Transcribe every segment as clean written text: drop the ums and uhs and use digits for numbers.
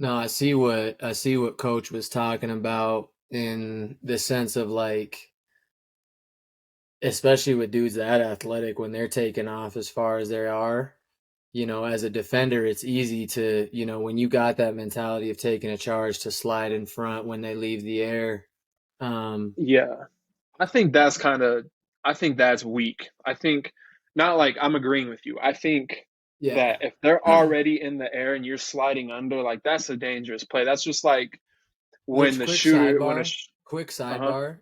No, I see what Coach was talking about in the sense of like, especially with dudes that athletic when they're taking off as far as they are. As a defender, it's easy to, when you got that mentality of taking a charge to slide in front when they leave the air. Um, Yeah. I think that's kind of, I think that's weak. I think, not like I'm agreeing with you. I think that yeah. if they're already in the air and you're sliding under, like that's a dangerous play. That's just like when Which the shooter, when a, quick uh-huh, sidebar.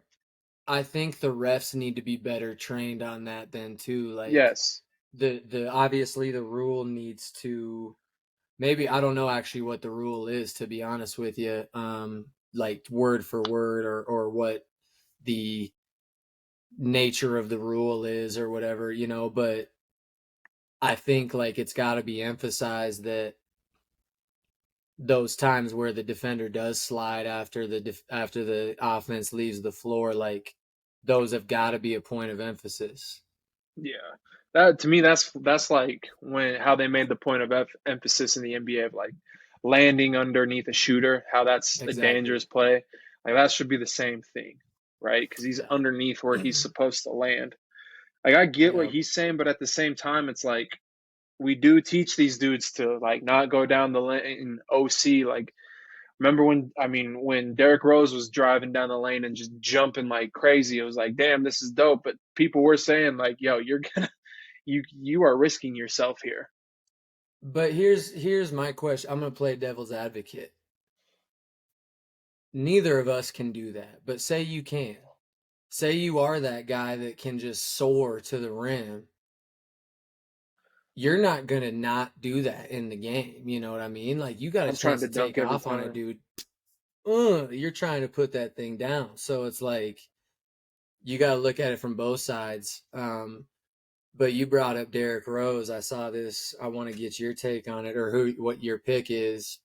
I think the refs need to be better trained on that then too. Like yes, the obviously the rule needs to, maybe I don't know actually what the rule is, to be honest with you. Like word for word, or what the nature of the rule is or whatever, but I think like it's got to be emphasized that those times where the defender does slide after the offense leaves the floor, like those have got to be a point of emphasis. yeah. That to me, that's like when how they made the point of emphasis in the NBA of like landing underneath a shooter, how that's a Exactly. dangerous play. Like that should be the same thing, right? Because he's Yeah. underneath where he's supposed to land. Like I get what Yeah. he's saying, but at the same time, it's like we do teach these dudes to like not go down the lane OC. Like remember when I mean when Derrick Rose was driving down the lane and just jumping like crazy, it was like, damn, this is dope. But people were saying like, yo, you're gonna you are risking yourself here. But here's my question. I'm gonna play devil's advocate. Neither of us can do that, but say you can. Say you are that guy that can just soar to the rim. You're not gonna not do that in the game. You know what I mean? Like you got a I'm trying chance to to dunk take every off on a time. dude. You're trying to put that thing down. So it's like you got to look at it from both sides. But you brought up Derrick Rose. I saw this. I want to get your take on it, or what your pick is.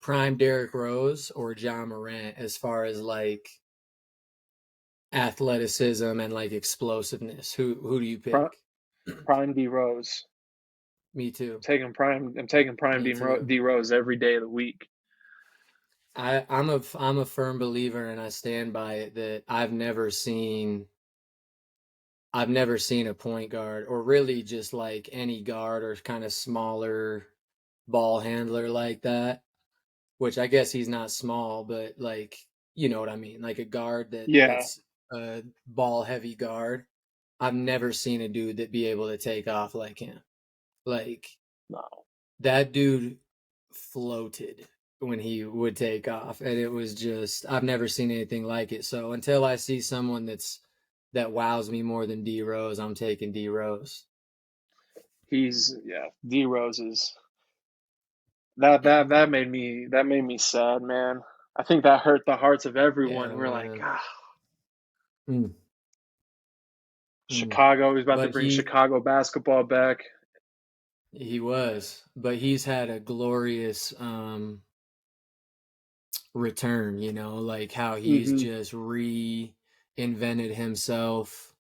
Prime Derrick Rose or John Morant, as far as like athleticism and like explosiveness. Who do you Prime, pick? prime D Rose. Me too. I'm taking prime Me too. D Rose every day of the week. I'm a firm believer, and I stand by it, that I've never seen a point guard, or really just like any guard or kind of smaller ball handler like that, which I guess he's not small, but like, you know what I mean? Like a guard Yeah, that's a ball heavy guard. I've never seen a dude that be able to take off like him. Like no, that dude floated when he would take off, and it was just, I've never seen anything like it. So until I see someone that wows me more than D Rose, I'm taking D Rose. he's yeah. D Rose is that made me sad, man. I think that hurt the hearts of everyone. Yeah, We're like, man. ah, Mm, mm. Chicago. He's about to But bring Chicago basketball back. he was, but he's had a glorious return, like how he's Hmm. just reinvented himself.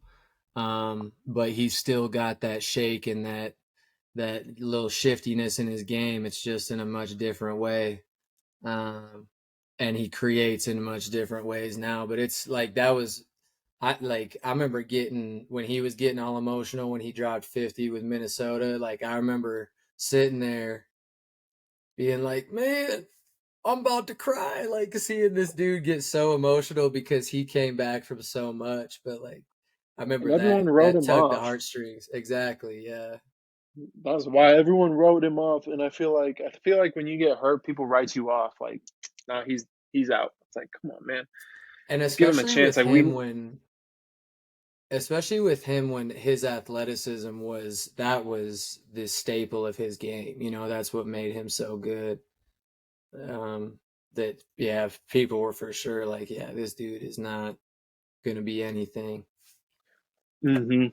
But he's still got that shake and that little shiftiness in his game. It's just in a much different way. Um, and he creates in much different ways now. But it's like that was, I remember getting, when he was getting all emotional when he dropped 50 with Minnesota. Like I remember sitting there being like, man, I'm about to cry. Like seeing this dude get so emotional because he came back from so much. But like I And remember everyone that wrote that him tugged the off. heartstrings. Exactly. Yeah. That's why everyone wrote him off. And I feel like when you get hurt, people write you off. Like, no, he's out. It's like, come on, man. And Just give him a chance. Like we especially with him when his athleticism was the staple of his game. That's what made him so good. Um, that, yeah, people were for sure like, yeah, this dude is not gonna be anything. hmm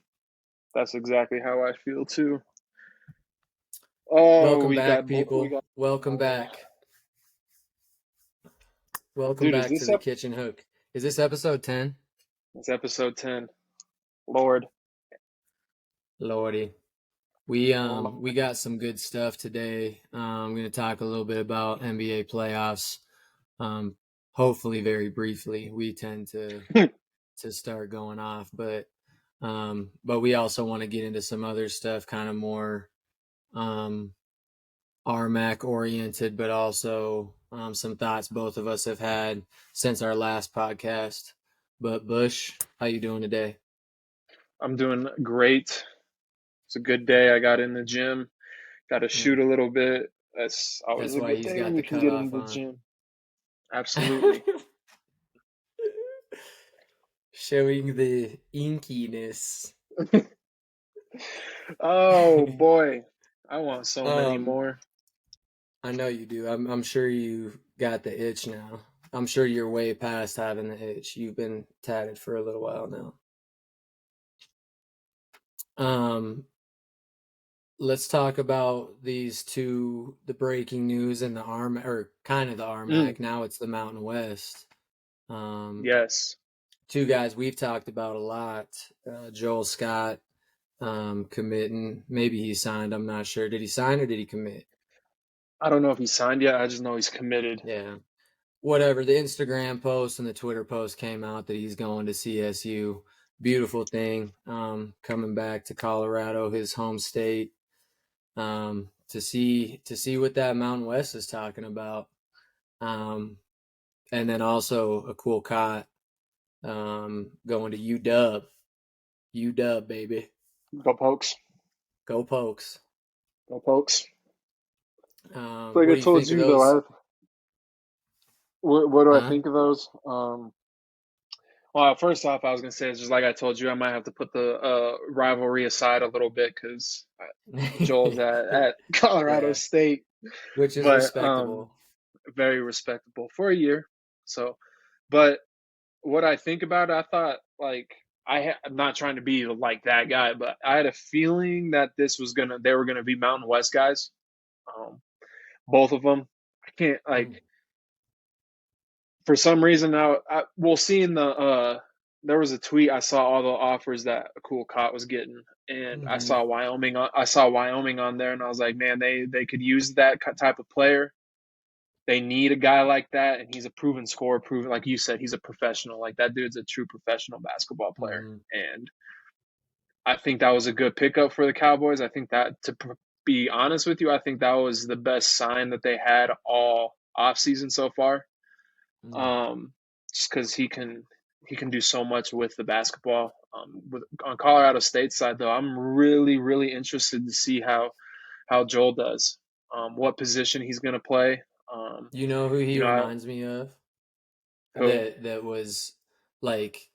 That's exactly how I feel too. Oh, Welcome back, people. Welcome uh, back. Welcome dude, is back to this the up? Kitchen Hook. Is this episode 10? It's episode 10. Lord. Lordy. We got some good stuff today. I'm going to talk a little bit about NBA playoffs. Um, hopefully, very briefly. We tend to start going off, but we also want to get into some other stuff, kind of more um, RMAC oriented, but also some thoughts both of us have had since our last podcast. But Bush, how you doing today? I'm doing great. It's a good day. I got in the gym, got to Yeah, shoot a little bit. That's always that's a why good he's day when got you the can get in cutoff the on. gym. Absolutely. Showing the inkiness. Oh boy, I want so many um, more. I know you do. I'm sure you got the itch now. I'm sure you're way past having the itch. You've been tatted for a little while now. Um, let's talk about these two, the breaking news and the arm, or kind of the Mm, RMAC. Now it's the Mountain West. Um, yes. two guys we've talked about a lot. Joel Scott committing. Maybe he signed. I'm not sure. Did he sign or did he commit? I don't know if he's signed yet. I just know he's committed. Yeah. Whatever. The Instagram post and the Twitter post came out that he's going to CSU. Beautiful thing. Coming back to Colorado, his home state. To see what that Mountain West is talking about. And then also a cool cot going to UW. UW, baby. Go Pokes. Go Pokes. Go Pokes. Like What I do you told think of you though, those? what do I Huh? think of those? Well, first off, I was gonna say it's just like I told you, I might have to put the rivalry aside a little bit because Joel's at Colorado Yeah, State, which is but respectable. very respectable for a year. So, but what I think about it, I thought like I'm not trying to be like that guy, but I had a feeling that they were gonna be Mountain West guys, um, both of them. I can't like Mm, for some reason now. We'll see in the there was a tweet I saw all the offers that a cool cot was getting, and I mm-hmm, saw Wyoming. I saw Wyoming on there, and I was like, man, they could use that type of player. They need a guy like that, and he's a proven scorer, proven like you said, he's a professional. Like that dude's a true professional basketball player, mm-hmm, and I think that was a good pickup for the Cowboys. I think that be honest with you, I think that was the best sign that they had all offseason so far. mm. Um, just because he can do so much with the basketball. On Colorado State's side though, I'm really interested to see how Joel does. What position he's going to play. Um, You know who he you know, reminds me of? who That was like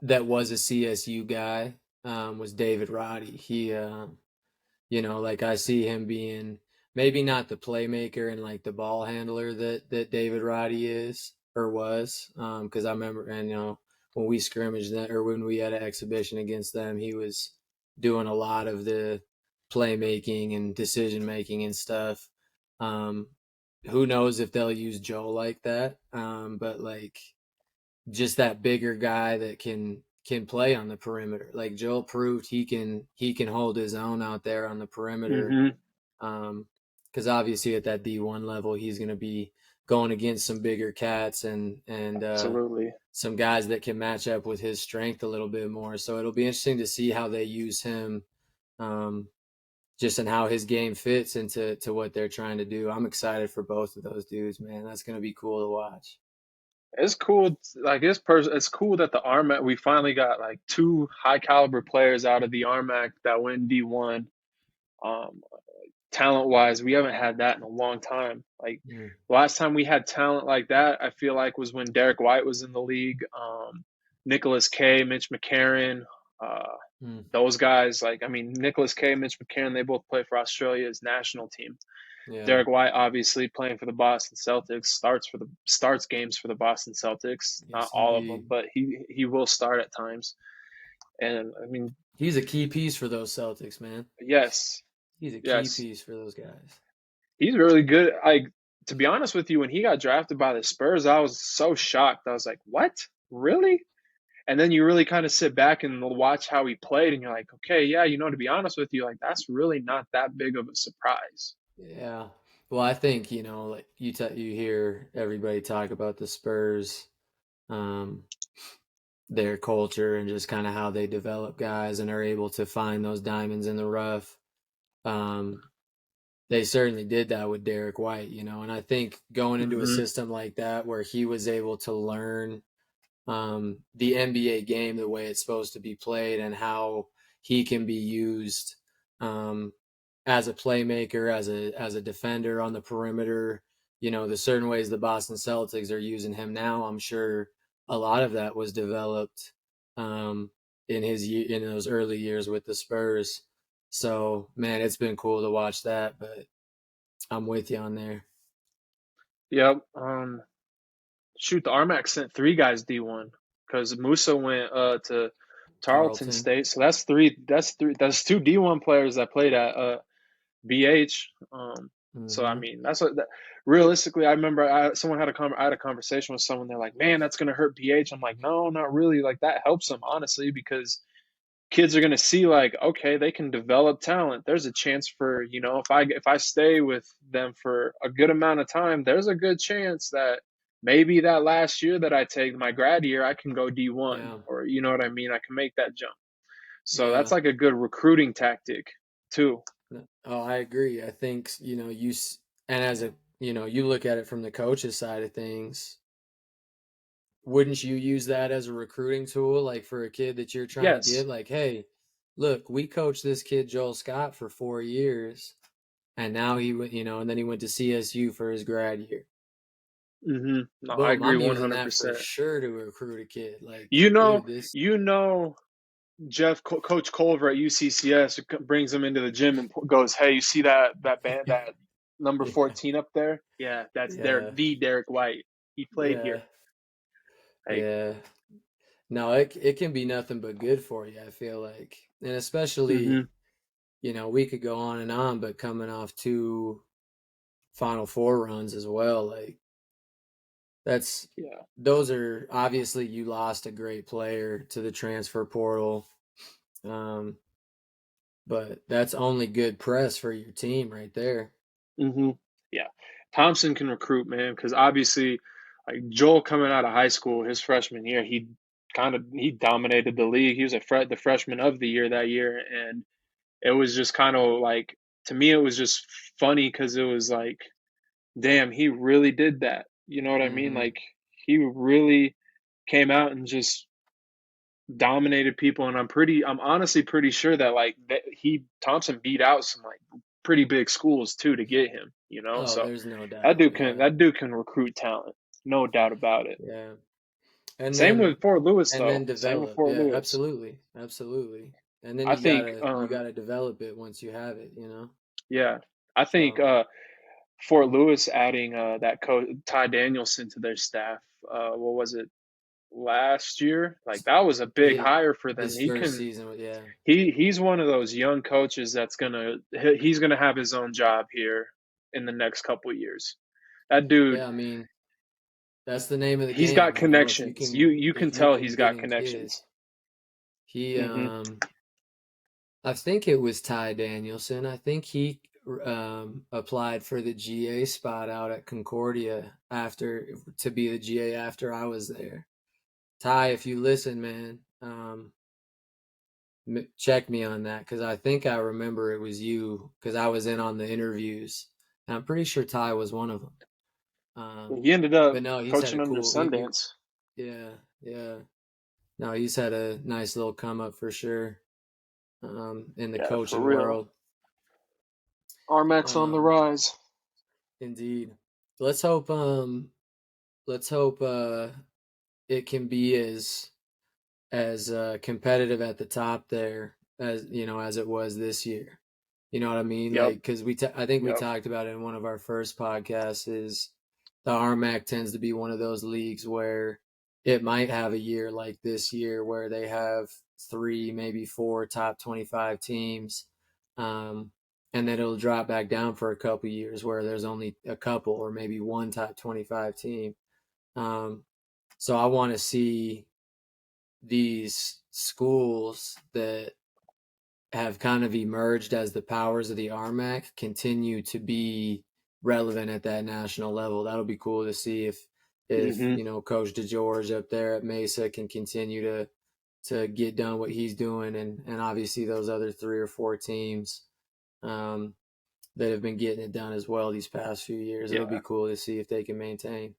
that was a CSU guy. Was David Roddy. Like I see him being maybe not the playmaker and like the ball handler that David Roddy is or was. Because I remember, and when we scrimmaged that or when we had an exhibition against them, he was doing a lot of the playmaking and decision making and stuff. Um, who knows if they'll use Joe like that? But like just that bigger guy that can play on the perimeter. Like Joel proved he can hold his own out there on the perimeter. hmm Because obviously at that D1 level, he's going to be going against some bigger cats and absolutely. some guys that can match up with his strength a little bit more. So it'll be interesting to see how they use him, um, just in how his game fits into what they're trying to do. I'm excited for both of those dudes, man. That's going to be cool to watch. It's cool. Like this person, it's cool that the RMAC we finally got like two high caliber players out of the RMAC that win D1. Um, Talent wise, we haven't had that in a long time. Like Mm, last time we had talent like that, I feel like was when Derek White was in the league. Nicholas K, Mitch McCarron, uh, mm, those guys. Like I mean, Nicholas K, Mitch McCarron, they both play for Australia's national team. yeah. Derek White obviously playing for the Boston Celtics, starts games for the Boston Celtics. Not Yes, all of them, indeed. but he will start at times. And I mean, He's a key piece for those Celtics, man. yes, He's a key yes, piece for those guys. he's really good. Like to be honest with you, when he got drafted by the Spurs, I was so shocked. I was like, "What? Really?" And then you really kind of sit back and watch how he played, and you're like, okay, yeah, to be honest with you, like that's really not that big of a surprise. Yeah. Well, I think, like you hear everybody talk about the Spurs, um, their culture and just kind of how they develop guys and are able to find those diamonds in the rough. Um, they certainly did that with Derek White, and I think going into a Hmm. system like that where he was able to learn the NBA game the way it's supposed to be played and how he can be used um, as a playmaker, as a defender on the perimeter. The certain ways the Boston Celtics are using him now. I'm sure a lot of that was developed um, in those early years with the Spurs. So man, it's been cool to watch that. But I'm with you on there. Yep. Shoot, the RMAC sent three guys D1 because Musa went to Tarleton Tarleton. State. So that's three. That's three. That's two D1 players that played at BH. So I Mm-hmm. mean, that's what. Realistically, I remember I had a conversation with someone. They're like, "Man, that's gonna hurt BH." I'm like, "No, not really. Like that helps them honestly because kids are going to see like, okay, they can develop talent. There's a chance for, if I stay with them for a good amount of time, there's a good chance that maybe that last year that I take my grad year, I can go D1, Yeah. or you know what I mean? I can make that jump. So that's Yeah. like a good recruiting tactic too. Oh, I agree. I think, and as you look at it from the coach's side of things, wouldn't you use that as a recruiting tool, like for a kid that you're trying to Yes. get, like, hey, look, we coached this kid Joel Scott for 4 years, and now he went, and then he went to CSU for his grad year. No, I Boom, agree I'm using that for 100%. sure to recruit a kid. Like, You know, dude, this, you know, Coach Culver at UCCS brings him into the gym and goes, "Hey, you see that band, that number yeah, 14 up there? Yeah, that's yeah, the Derek White. He played yeah, here." Like, yeah. No, it can be nothing but good for you, I feel like. And especially, hmm we could go on and on, but coming off two Final Four runs as well, like that's yeah, those are obviously you lost a great player to the transfer portal. Um, but that's only good press for your team right there. hmm yeah. Thompson can recruit, man, because obviously, like Joel coming out of high school, his freshman year, he dominated the league. He was the freshman of the year that year, and it was just kind of like, to me, it was just funny because it was like, damn, he really did that. You know what I mean? Mm-hmm. Like he really came out and just dominated people, and I'm honestly pretty sure that like that he Thompson beat out some like pretty big schools too to get him. Oh, So there's no that doubt. dude can Yeah. that dude can recruit talent, no doubt about it. Yeah. And Same then with Fort Lewis and then though. Same with develop. Fort Yeah, Lewis. absolutely. Absolutely. And then I you think, gotta you gotta develop it once you have it. yeah, I think So Fort Lewis adding that coach Ty Danielson to their staff. What was it? Last year. Like that was a big his, hire for them. his first season, yeah. He's one of those young coaches that's he's gonna have his own job here in the next couple of years. That dude, Yeah, I mean, that's the name of the he's got game, If you connections. can You can if you tell can he's get got in kids. connections. He Hmm. I think it was Ty Danielson. I think he applied for the GA spot out at Concordia after to be the GA after I was there. Ty, if you listen, man, check me on that because I think I remember it was you because I was in on the interviews. And I'm pretty sure Ty was one of them. He ended up But no, he's had a coaching under cool. Sundance. Yeah, yeah. No, he's had a nice little come up for sure. In the Yeah, for coaching real. world. RMAC on the Um, rise. Indeed. Let's hope. Let's hope. It can be as competitive at the top there as as it was this year. You know what I mean? Yep. Like, because I think we Yep. talked about it in one of our first podcasts. Is the RMAC tends to be one of those leagues where it might have a year like this year where they have three, maybe four top 25 teams. Um, and then it'll drop back down for a couple years where there's only a couple or maybe one top 25 team. Um, so I want to see these schools that have kind of emerged as the powers of the RMAC continue to be relevant at that national level. That'll be cool to see if Hmm. you know Coach DeGeorge up there at Mesa can continue to get done what he's doing, and obviously those other 3 or 4 teams um, that have been getting it done as well these past few years. It'll be Yeah. cool to see if they can maintain.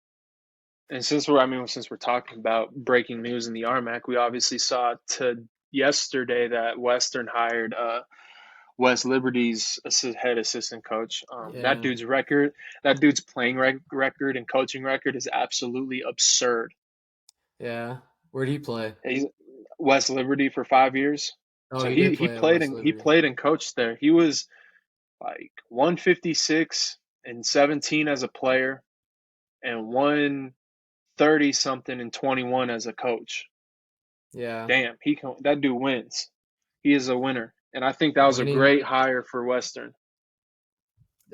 And since we're talking about breaking news in the RMAC, we obviously saw to yesterday that Western hired West Liberty's head assistant coach. Yeah, That dude's playing record and coaching record is absolutely absurd. yeah. Where'd he play? He's West Liberty for 5 years, Oh, so he he did he play at played West and he Liberty. played and coached there. He was like 156 and 17 as a player and 130 something and 21 as a coach. Yeah, Damn, that dude wins. He is a winner, and I think that was a winning. great hire for Western.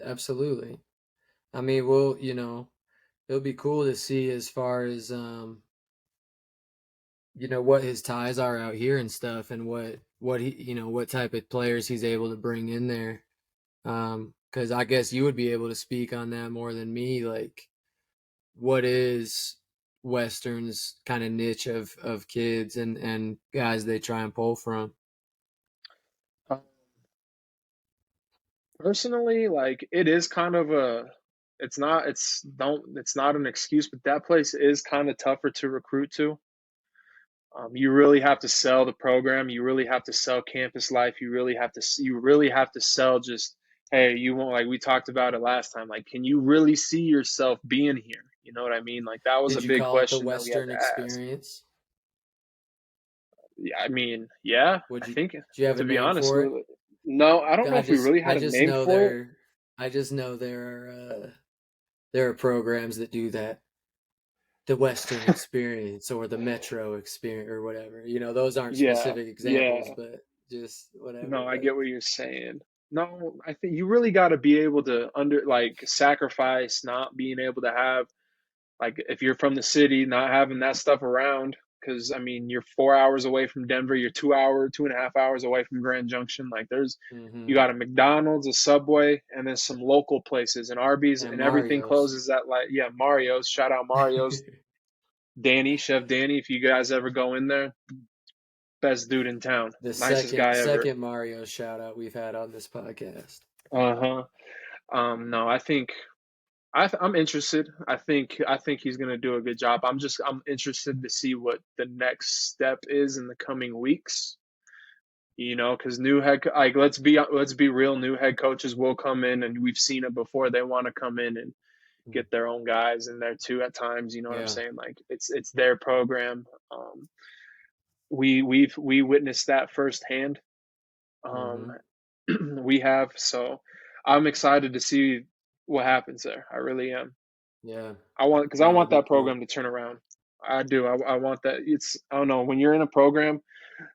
Absolutely. I mean, well, you know, it'll be cool to see as far as you know, what his ties are out here and stuff, and what he, you know, what type of players he's able to bring in there. Because I guess you would be able to speak on that more than me. Like, what is Western's kind of niche of kids and guys they try and pull from? Uh, Personally, like it is kind of it's not an excuse, but that place is kind of tougher to recruit to. You really have to sell the program. You really have to sell campus life. You really have to sell just, hey, you won't, like we talked about it last time. Like, can you really see yourself being here? You know what I mean? Like that was a Did you big call it the question that we had Western to ask. experience? Yeah, I mean, yeah, Would I you think do you have a to be name honest, for it? no, I don't know if we really I had a just name know for it. I just know there are programs that do that. The Western experience or the Metro experience or whatever. You know, those aren't Yeah, specific examples, yeah. but just whatever. No, I Like, get what you're saying. No, I think you really got to be able to sacrifice not being able to have like if you're from the city, not having that stuff around. Because I mean, you're 4 hours away from Denver. You're 2.5 hours away from Grand Junction. Like you mm-hmm. got a McDonald's, a Subway, and then some local places and Arby's, And and everything Mario's. closes at like yeah Mario's. Shout out Mario's, Danny, Chef Danny. If you guys ever go in there, best dude in town, The nicest second guy ever. second Mario shout out we've had on this podcast. Uh huh. No, I'm interested. I think he's gonna do a good job. I'm interested to see what the next step is in the coming weeks. You know, because like let's be real, new head coaches will come in, and we've seen it before. They want to come in and Mm. get their own guys in there too at times. You know what I'm Yeah. saying? Like it's their program. We witnessed that firsthand. Um, Mm-hmm. we have so I'm excited to see what happens there. I really am. Yeah. Because I No, it'll want be that cool. program to turn around. I do. I want that. I don't know, when you're in a program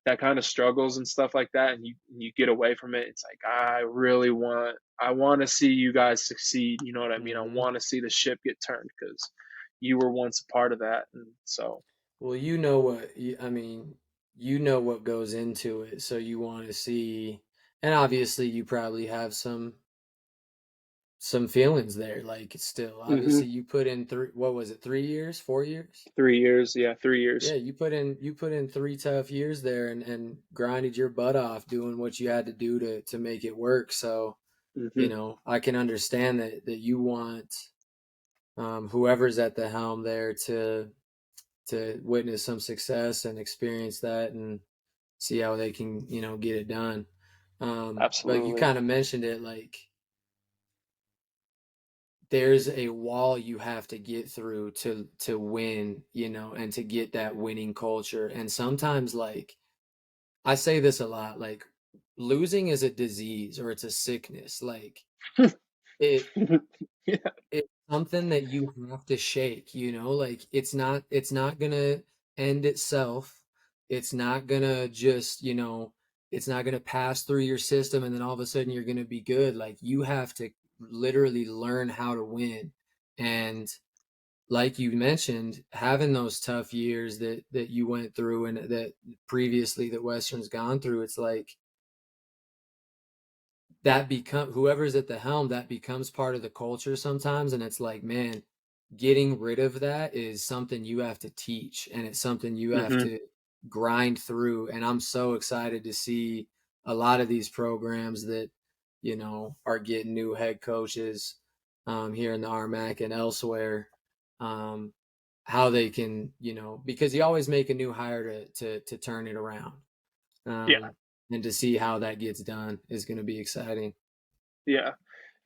that kind of struggles and stuff like that, and you get away from it, it's like I want to see you guys succeed. You know what I mean? I Mm-hmm. want to see the ship get turned because you were once a part of that, and so. Well, you know I mean, you know what goes into it, so you want to see, and obviously you probably have some feelings there. Like it's still Hmm. obviously you put in what was it, 3 years, 4 years? 3 years, yeah, 3 years. Yeah, you put in 3 tough years there and grinded your butt off doing what you had to do to make it work. So, you Hmm. know, I can understand that you want whoever's at the helm there to witness some success and experience that and see how they can, you know, get it done. But you Absolutely. kind of mentioned it, like there's a wall you have to get through to win, you know, and to get that winning culture. And sometimes, like, I say this a lot, like losing is a disease or it's a sickness. Like it Yeah. it's something that you have to shake, you know, like it's not gonna end itself. It's not gonna just, you know, it's not gonna pass through your system and then all of a sudden you're gonna be good. Like you have to literally learn how to win. And like you mentioned, having those tough years that you went through and that previously that Western's gone through, it's like that become whoever's at the helm, that becomes part of the culture sometimes. And it's like, man, getting rid of that is something you have to teach, and it's something you have Hmm. to grind through. And I'm so excited to see a lot of these programs that, are getting new head coaches here in the RMAC and elsewhere. Um, how they can, because you always make a new hire to turn it around. Yeah, Um, and to see how that gets done is going to be exciting. yeah,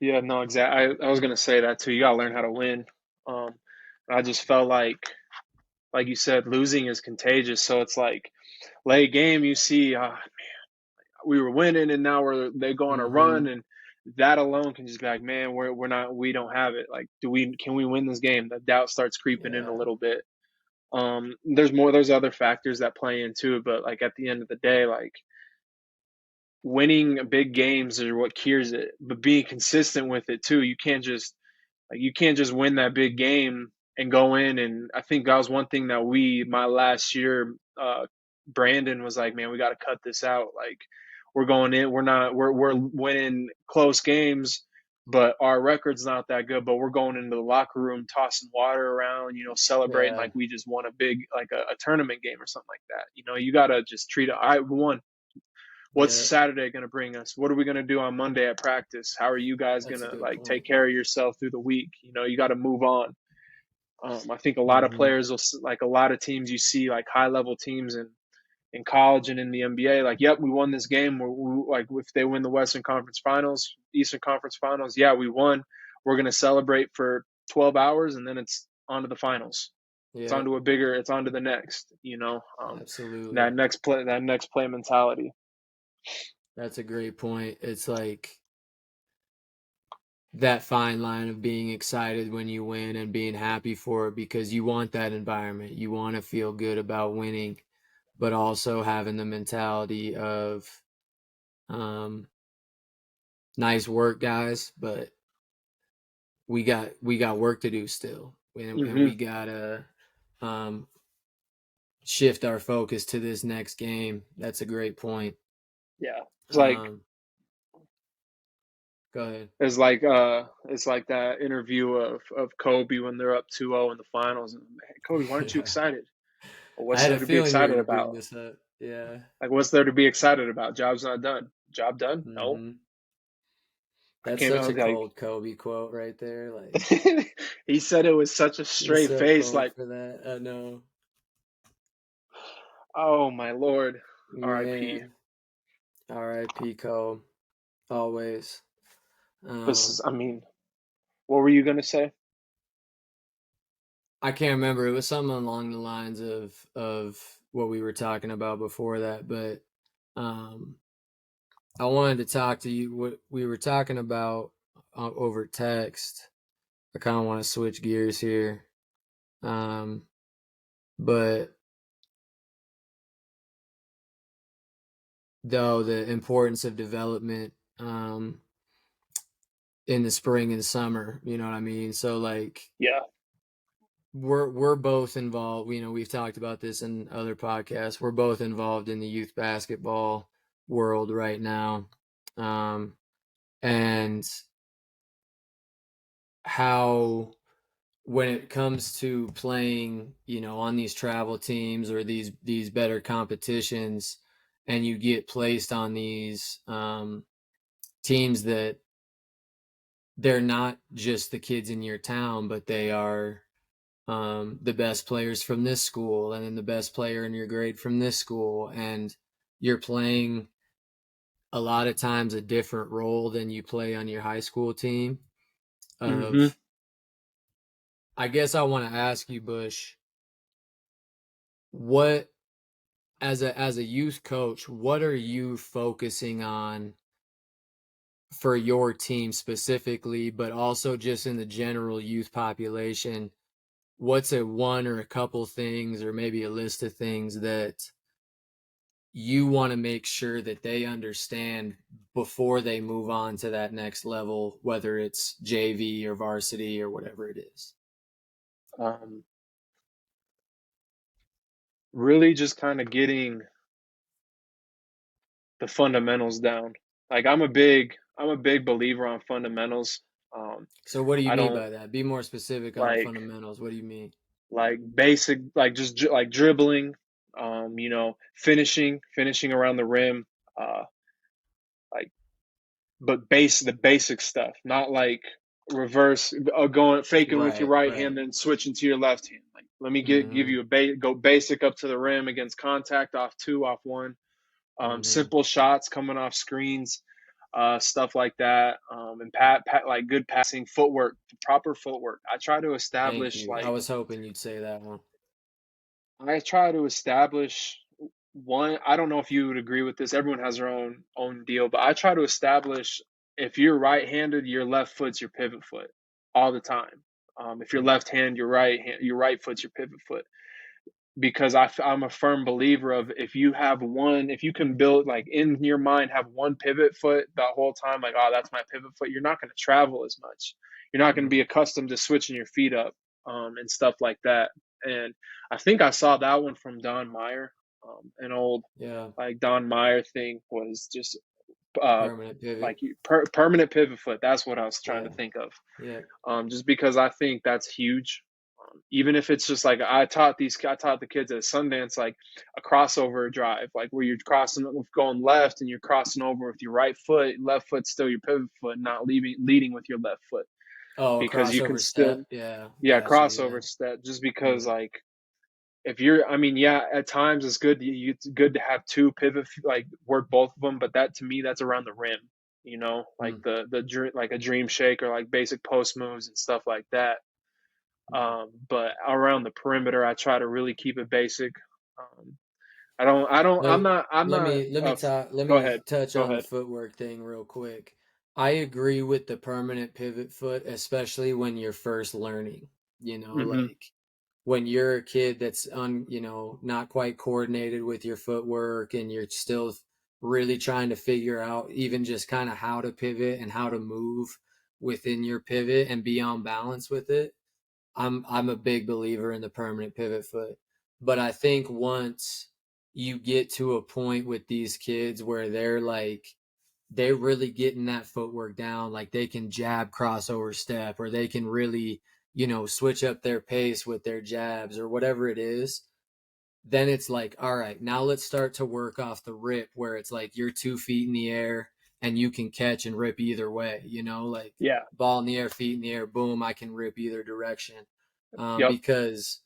yeah. No, exactly. I was gonna say that too. You gotta learn how to win. Um, I just felt like you said, losing is contagious. So it's like late game, you see, we were winning, and now they go on a run, Hmm. and that alone can just be like, man, we don't have it. Like, can we win this game? The doubt starts creeping in a Yeah, little bit. There's other factors that play into it, but like at the end of the day, like winning big games are what cures it, but being consistent with it too. You can't just win that big game and go in. And I think that was one thing that my last year, Brandon was like, man, we got to cut this out. Like, we're going in, we're winning close games, but our record's not that good. But we're going into the locker room, tossing water around, celebrating yeah, like we just won a big, like a tournament game or something like that. You got to just treat it. I won. What's yeah. Saturday going to bring us? What are we going to do on Monday at practice? How are you guys going That's a to good like point. take care of yourself through the week? You got to move on. I think a lot of Hmm. players will, like a lot of teams you see, like high level teams in college and in the NBA, like, yep, we won this game. Like, if they win the Western Conference Finals, Eastern Conference Finals, yeah, we won. We're going to celebrate for 12 hours, and then it's on to the finals. Yeah, It's on to the next, absolutely. that next play mentality. That's a great point. It's like that fine line of being excited when you win and being happy for it, because you want that environment. You want to feel good about winning, but also having the mentality of, um, nice work, guys, but we got work to do still, and Hmm. we gotta um, shift our focus to this next game. That's a great point. Yeah. It's like, Um, Go ahead. it's like that interview of Kobe when they're up 2-0 in the finals. And man, Kobe, why aren't you Yeah, excited? Well, I what's had there a to be feeling you were excited gonna bring about? this up. Yeah. Like, what's there to be excited about? Job's not done. Job done? No. Hmm. I That's can't. I such a was like, cold Kobe quote right there. Like, he said it with such a he's straight so face, cold like, for that. I know, oh my lord, R.I.P. man. R.I.P. Kobe. Always. This is, Um, I mean, what were you gonna say? I can't remember. It was something along the lines of what we were talking about before that, but um, I wanted to talk to you. What we were talking about over text. I kind of want to switch gears here, um, but though the importance of development in the spring and summer, you know what I mean? So like Yeah. we're both involved. We've talked about this in other podcasts. We're both involved in the youth basketball world right now. Um, and how when it comes to playing, on these travel teams or these better competitions, and you get placed on these teams that they're not just the kids in your town, but they are the best players from this school, and then the best player in your grade from this school, and you're playing a lot of times a different role than you play on your high school team. Mm-hmm. Of, I guess I want to ask you, Bush, what as a youth coach, what are you focusing on for your team specifically, but also just in the general youth population? What's a one or a couple things, or maybe a list of things that you want to make sure that they understand before they move on to that next level, whether it's JV or varsity or whatever it is? Um, really just kind of getting the fundamentals down. Like I'm a big believer on fundamentals. So what do you I mean don't by that? Be more specific on like fundamentals. What do you mean? basic, like just like dribbling, finishing around the rim, uh, like but the basic stuff, not like reverse going faking with your Right, right hand right. then switching to your left hand. Like let me give Mm-hmm. you go basic up to the rim against contact off two, off one. Mm-hmm. Simple shots coming off screens, stuff like that, and like good passing, footwork, proper footwork. Thank you. I was hoping you'd say that one. I try to establish one. I don't know if you would agree with this. Everyone has their own deal, but I try to establish if you're right-handed, your left foot's your pivot foot all the time. If you're left hand, your right foot's your pivot foot because I'm a firm believer of if you can build like in your mind have one pivot foot the whole time, like, oh, that's my pivot foot, you're not going to travel as much. You're not going to be Mm-hmm. accustomed to switching your feet up, and stuff like that. And I think I saw that one from Don Meyer. An old Yeah. like Don Meyer thing was just uh, Permanent pivot. like permanent pivot foot. That's what I was trying Yeah. to think of, Yeah. just because I think that's huge. Even if it's just like I taught the kids at Sundance like a crossover drive, like where you're going left and you're crossing over with your right foot, left foot's still your pivot foot, not leading with your left foot Oh, a because you can crossover still, step. Yeah. yeah, Gotcha. Yeah. crossover step. Just because Mm-hmm. like if you're, I mean, yeah, at times it's good to have two pivot, like work both of them, but that to me that's around the rim, like the like a dream shake or like basic post moves and stuff like that. Mm-hmm. But around the perimeter, I try to really keep it basic. Um, Let, I'm not, let go me ahead. touch Go on the ahead. footwork thing real quick. I agree with the permanent pivot foot, especially when you're first learning. Hmm. Like when you're a kid that's not quite coordinated with your footwork and you're still really trying to figure out even just kind of how to pivot and how to move within your pivot and be on balance with it. I'm a big believer in the permanent pivot foot. But I think once you get to a point with these kids where they're really getting that footwork down, like they can jab crossover step or they can really, switch up their pace with their jabs or whatever it is, then it's like, all right, now let's start to work off the rip where it's like you're 2 feet in the air and you can catch and rip either way, like Yeah. ball in the air, feet in the air, boom, I can rip either direction. Yep. Because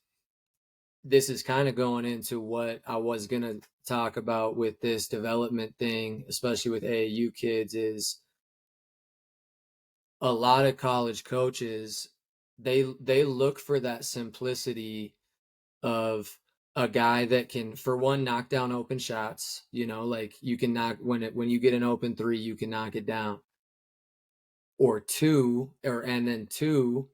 this is kind of going into what I was going to talk about with this development thing, especially with AAU kids, is a lot of college coaches, they look for that simplicity of a guy that can, for one, knock down open shots. Like you can knock when you get an open three, you can knock it down. Or two, and then two,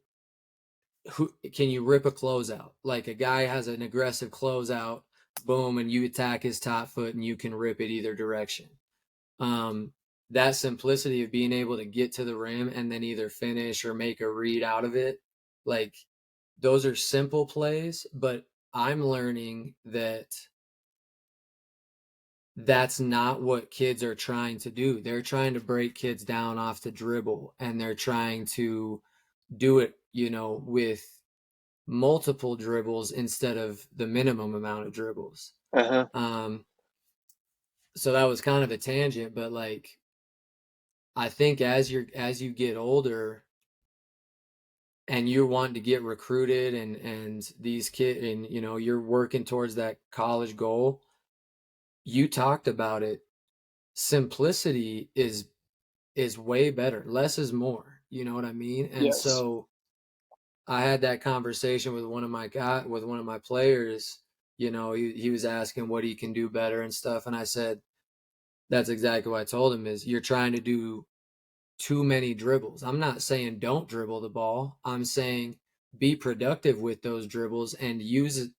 who can you rip a closeout? Like a guy has an aggressive closeout, boom, and you attack his top foot and you can rip it either direction. Um, that simplicity of being able to get to the rim and then either finish or make a read out of it, like those are simple plays, but I'm learning that that's not what kids are trying to do. They're trying to break kids down off the dribble and they're trying to do it, with multiple dribbles instead of the minimum amount of dribbles. Uh-huh. Um, so that was kind of a tangent, but like I think as you get older and you're wanting to get recruited and these kids and you're working towards that college goal, you talked about it. Simplicity is way better. Less is more. You know what I mean? And Yes. so I had that conversation with one of my players. He was asking what he can do better and stuff, and I said that's exactly what I told him is you're trying to do too many dribbles. I'm not saying don't dribble the ball. I'm saying be productive with those dribbles and use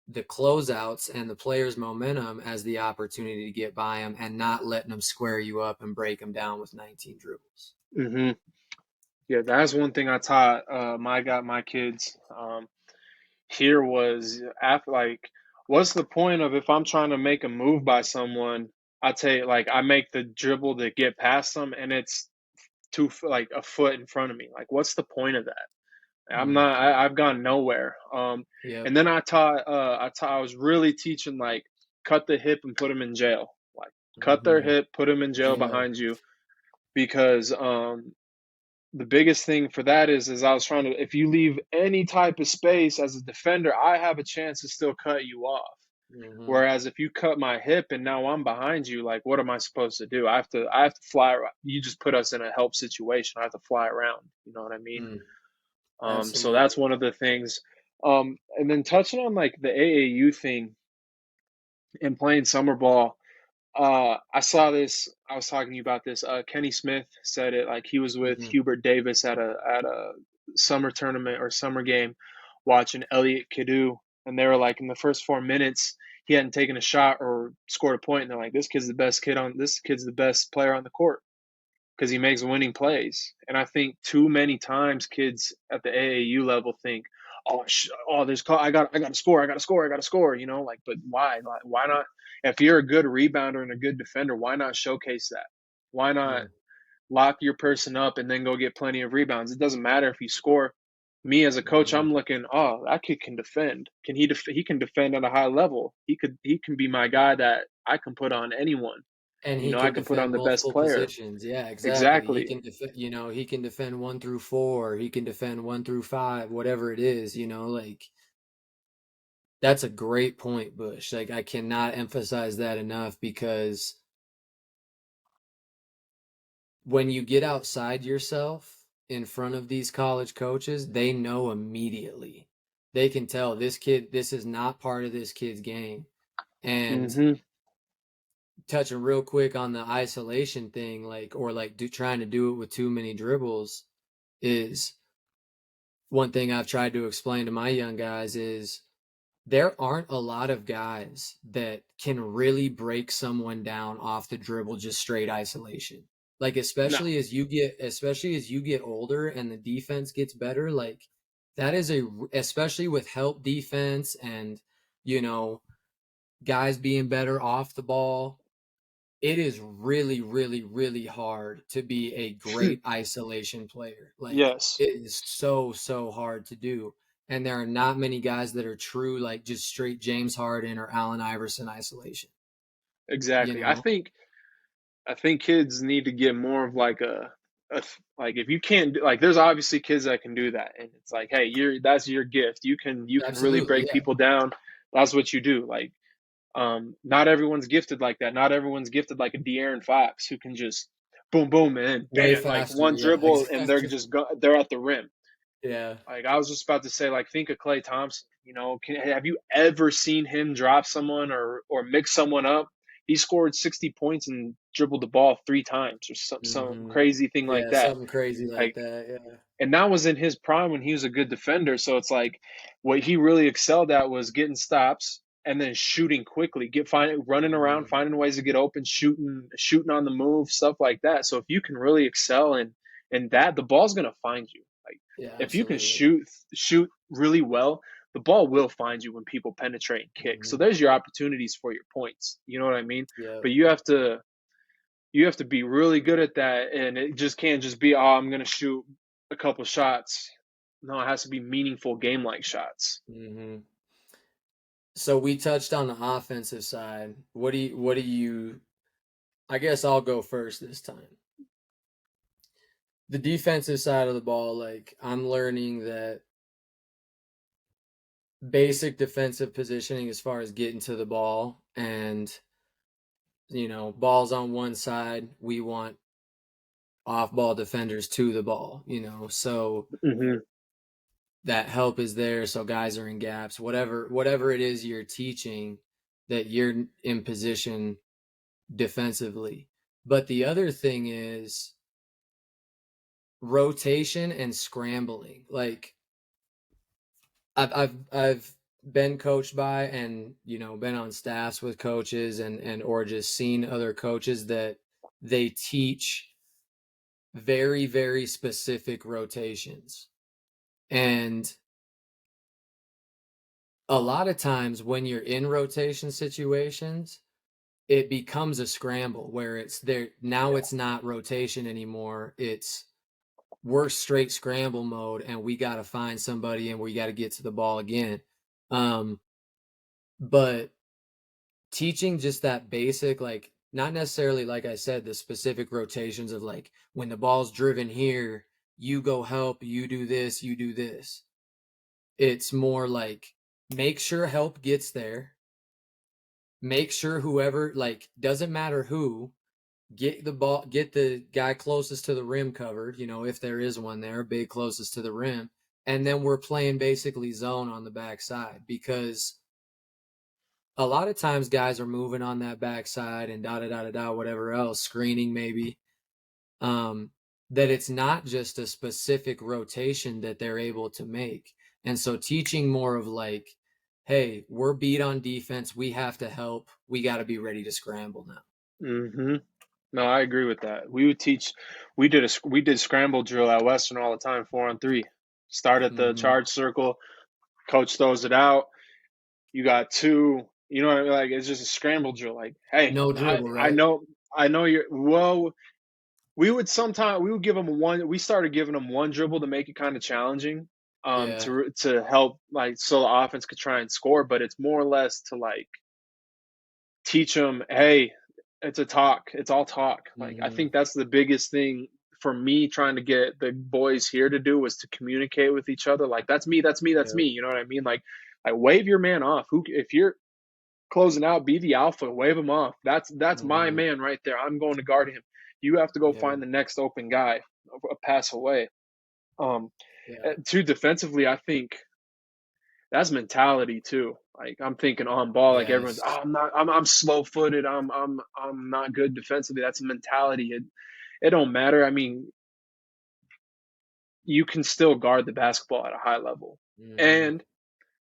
the closeouts and the player's momentum as the opportunity to get by them and not letting them square you up and break them down with 19 dribbles. Hmm. Yeah, that's one thing I taught my kids here was after like what's the point of if I'm trying to make a move by someone, I take like I make the dribble to get past them and it's like a foot in front of me. Like what's the point of that? Mm, I've gone nowhere. yep. And then I was really teaching like cut the hip and put them in jail. Like cut their Hmm. hip, put them in jail Jail. behind you because the biggest thing for that is I was trying to if you leave any type of space as a defender, I have a chance to still cut you off. Hmm. Whereas if you cut my hip and now I'm behind you, like what am I supposed to do? I have to fly. You just put us in a help situation. I have to fly around. You know what I mean? Mm, So that's absolutely. one of the things. And then touching on like the AAU thing and playing summer ball, I saw this. I was talking to you about this. Kenny Smith said it. Like he was with Hmm. Hubert Davis at a summer tournament or summer game, watching Elliot Kidu, and they were like, in the first 4 minutes, he hadn't taken a shot or scored a point, and they're like, this kid's the best player on the court because he makes winning plays. And I think too many times kids at the AAU level think, there's I got to score, I got to score, I got to score. You know, like, but why? Like, why not? If you're a good rebounder and a good defender, why not showcase that? Why not Mm, lock your person up and then go get plenty of rebounds? It doesn't matter if you score. Me as a coach, hmm. I'm looking. Oh, that kid can defend. Can he? He can defend at a high level. He could. He can be my guy that I can put on anyone. And You he know, I can can put on defend the best multiple player. positions. Yeah, exactly. He Exactly. can defend, he can defend 1 through 4. He can defend 1 through 5, whatever it is, like that's a great point, Bush. Like I cannot emphasize that enough because when you get outside yourself in front of these college coaches, they know immediately. They can tell this is not part of this kid's game. And Hmm. touching real quick on the isolation thing, trying to do it with too many dribbles is one thing I've tried to explain to my young guys is there aren't a lot of guys that can really break someone down off the dribble just straight isolation. Like No. especially as you get older and the defense gets better, like that is especially with help defense and you know guys being better off the ball, it is really, really, really hard to be a great isolation player. Like Yes. it is so, so hard to do. And there are not many guys that are true, like just straight James Harden or Allen Iverson isolation, you Exactly. I know? think I think kids need to get more of like like if you can't like there's obviously kids that can do that and it's like hey that's your gift you can really Absolutely. break Yeah. people down. That's what you do. Like not everyone's gifted like that. Not everyone's gifted like a De'Aaron Fox who can just boom boom and then Way bam like faster. one Yeah, dribble and exactly. they're at the rim. Yeah. Like I was just about to say, like think of Klay Thompson. You know, have you ever seen him drop someone or mix someone up? He scored 60 points and dribbled the ball 3 times or some Hmm. crazy thing like Yeah, that. something crazy like Like, that. Yeah. and that was in his prime when he was a good defender. So it's like what he really excelled at was getting stops and then shooting quickly, running around, Hmm. finding ways to get open, shooting on the move, stuff like that. So if you can really excel in that, the ball's gonna find you. Like Yeah, if you can absolutely. shoot really well, the ball will find you when people penetrate and kick. So Hmm. there's your opportunities for your points. You know what I mean? Yeah. But you have to be really good at that, and it just can't just be I'm gonna shoot a couple shots. No, it has to be meaningful game like shots. Hmm. So we touched on the offensive side. What do you I guess I'll go first this time. The defensive side of the ball, like I'm learning that basic defensive positioning as far as getting to the ball and balls on one side, we want off ball defenders to the ball, so Hmm. that help is there so guys are in gaps, whatever it is you're teaching that you're in position defensively. But the other thing is rotation and scrambling. Like I've been coached by and been on staffs with coaches and or just seen other coaches that they teach very, very specific rotations. And a lot of times when you're in rotation situations, it becomes a scramble where it's there. Now Yeah. it's not rotation anymore. It's we're straight scramble mode and we got to find somebody and we got to get to the ball again. Um, but teaching just that basic, like not necessarily, like I said, the specific rotations of like when the ball's driven here, you go help, you do this, you do this. It's more like make sure help gets there. Make sure whoever, like, doesn't matter who, get the ball, get the guy closest to the rim covered, if there is one there, big closest to the rim. And then we're playing basically zone on the backside because a lot of times guys are moving on that backside and da da da da da, whatever else, screening maybe. Um, that it's not just a specific rotation that they're able to make. And so teaching more of like, hey, we're beat on defense. We have to help. We got to be ready to scramble now. Hmm. No, I agree with that. We would teach. We did scramble drill at Western all the time, 4-on-3. Start at the Mm-hmm. charge circle. Coach throws it out. You got two. You know what I mean? Like it's just a scramble drill. Like, hey, No I dribble, I right? know I know you're. Well, we would give them one. We started giving them one dribble to make it kind of challenging. Yeah. To help like so the offense could try and score, but it's more or less to like teach them, hey, it's a talk. It's all talk. Like I Mm-hmm. think that's the biggest thing for me trying to get the boys here to do was to communicate with each other. Like that's me, that's me, that's Yeah. me. You know what I mean? Like wave your man off. Who if you're closing out, be the alpha, wave him off. That's my Mm-hmm. man right there. I'm going to guard him. You have to go Yeah. find the next open guy, a pass away. Um, Yeah. too defensively, I think that's mentality too. Like I'm thinking on ball, like everyone's, Yes. I'm slow footed, I'm not good defensively. That's a mentality. It don't matter. I mean, you can still guard the basketball at a high level. Mm-hmm. And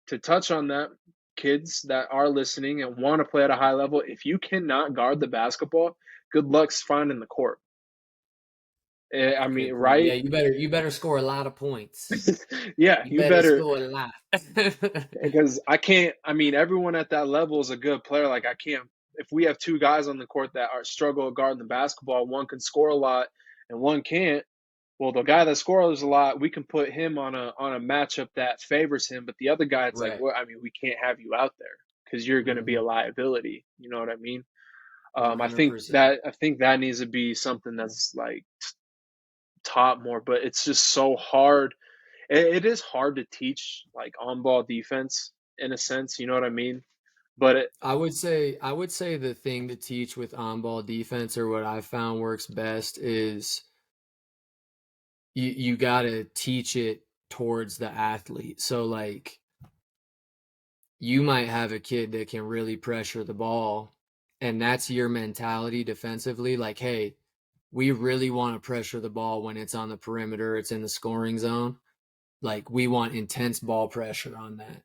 to touch on that, kids that are listening and want to play at a high level, if you cannot guard the basketball, good luck finding the court. I mean, Good point. Yeah, right? you better score a lot of points. Yeah, You you better better. score a lot. Because I can't. I mean, everyone at that level is a good player. Like I can't. If we have two guys on the court that are struggle guarding the basketball, one can score a lot and one can't. Well, the guy that scores a lot, we can put him on a matchup that favors him. But the other guy, it's like, Right. well, I mean, we can't have you out there because you're going to be Mm-hmm. a liability. You know what I mean? I think 100%. that needs to be something that's like taught more. But it's just so hard. It is hard to teach like on ball defense in a sense. You know what I mean? But I would say the thing to teach with on-ball defense, or what I found works best, is you got to teach it towards the athlete. So like you might have a kid that can really pressure the ball, and that's your mentality defensively, like, hey, we really want to pressure the ball when it's on the perimeter, it's in the scoring zone. Like we want intense ball pressure on that.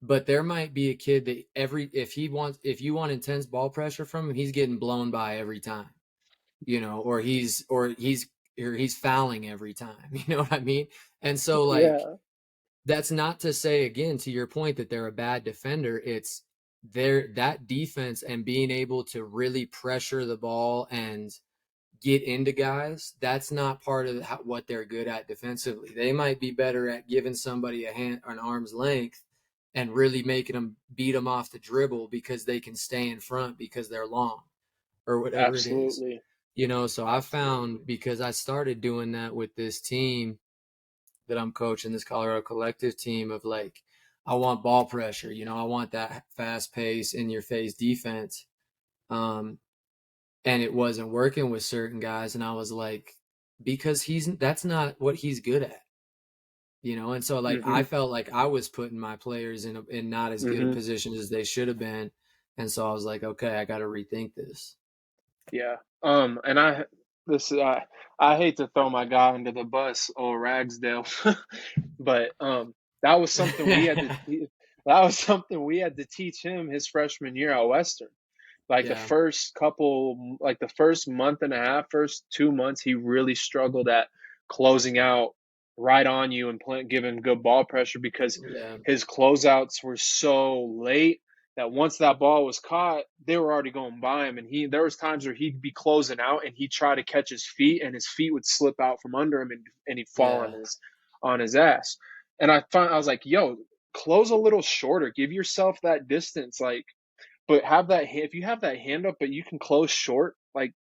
But there might be a kid that if you want intense ball pressure from him, he's getting blown by every time, or he's fouling every time. You know what I mean? And so like yeah, that's not to say, again, to your point, that they're a bad defender. It's their that defense and being able to really pressure the ball and get into guys. That's not part of what they're good at defensively. They might be better at giving somebody a hand, an arm's length, and really making them beat them off the dribble because they can stay in front because they're long or whatever it is. absolutely, So I found, absolutely. because I started doing that with this team that I'm coaching, this Colorado Collective team, of like, I want ball pressure. I want that fast pace, in your face defense. Um, and it wasn't working with certain guys, and I was like, because that's not what he's good at. And so like Hmm. I felt like I was putting my players in not as good Hmm. positions as they should have been. And so I was like, okay, I got to rethink this. Yeah. And this I hate to throw my guy under the bus or Ragsdale, but that was something we had to that was something we had to teach him his freshman year at Western. Like Yeah. the first month and a half, first 2 months, he really struggled at closing out right on you and giving good ball pressure because Yeah. his closeouts were so late that once that ball was caught, they were already going by him. And there was times where he'd be closing out and he'd try to catch his feet and his feet would slip out from under him and he'd fall Yeah. on his ass. And I was like, yo, close a little shorter, give yourself that distance, like, but if you have that hand up, but you can close short, like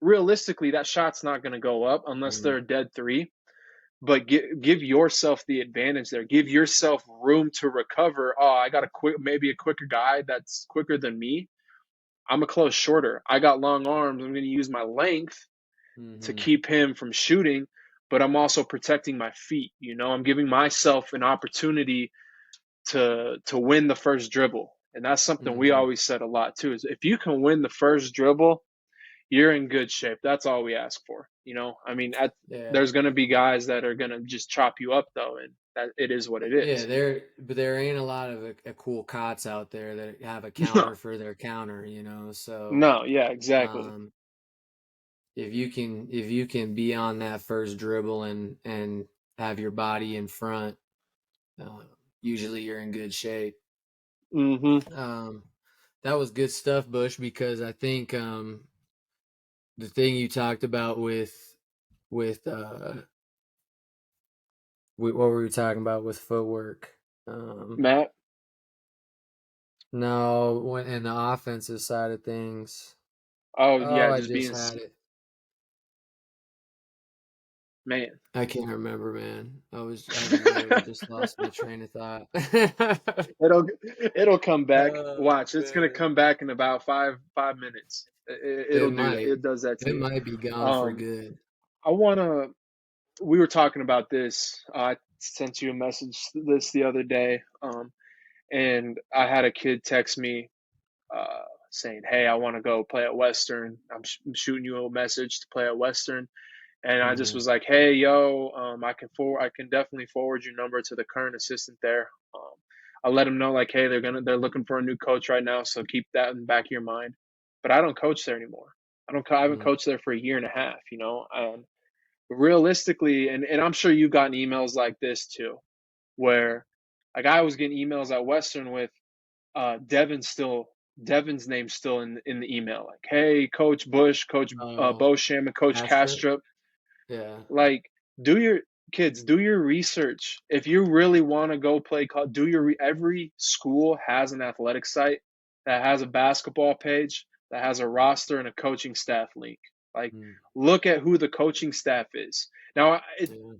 realistically, that shot's not going to go up unless Mhm. they're a dead three. But give yourself the advantage there. Give yourself room to recover. Oh, I got maybe a quicker guy that's quicker than me. I'm a close shorter. I got long arms. I'm going to use my length to Mhm. keep him from shooting, but I'm also protecting my feet. I'm giving myself an opportunity to win the first dribble. And that's something we Mhm. always said a lot too, is if you can win the first dribble, you're in good shape. That's all we ask for. I mean, Yeah. there's going to be guys that are going to just chop you up though, and that it is what it Yeah, is. there ain't a lot of cool cots out there that have a No, counter for their counter, so no, yeah, exactly. um if you can be on that first dribble and have your body in front, uh, usually you're in good shape. Hmm. Um that was good stuff, Bush, because I think the thing you talked about with what were we talking about with footwork? Um Matt. no, when in the offensive side of things. Oh Oh, yeah, I just just had it. man. I can't remember, man. I literally just lost my train of thought. It'll it'll come back. Oh Watch, it's gonna man. come back in about 5 minutes. It It'll do that. might. It does that to It you. might be gone for Um, good. I wanna. We were talking about this. I sent you a message this the other day. And I had a kid text me saying, "Hey, I want to go play at Western. I'm shooting you a message to play at Western." And I just Hmm. was like, "Hey, yo, I can definitely forward your number to the current assistant there. I let him know like, hey, they're looking for a new coach right now, so keep that in the back of your mind." But I don't coach there anymore. I haven't Mm, coached there for a year and a half. And realistically, and I'm sure you've gotten emails like this too, where like I was getting emails at Western with uh, Devin's still Devin's name still in the email. Like, hey, Coach Bush, Coach oh, Bosham, and Coach Astrup? Castrop. Yeah. Like, do your do your research. If you really want to go play, do every school has an athletic site that has a basketball page that has a roster and a coaching staff link. Like, Mm, look at who the coaching staff is. Now, yeah.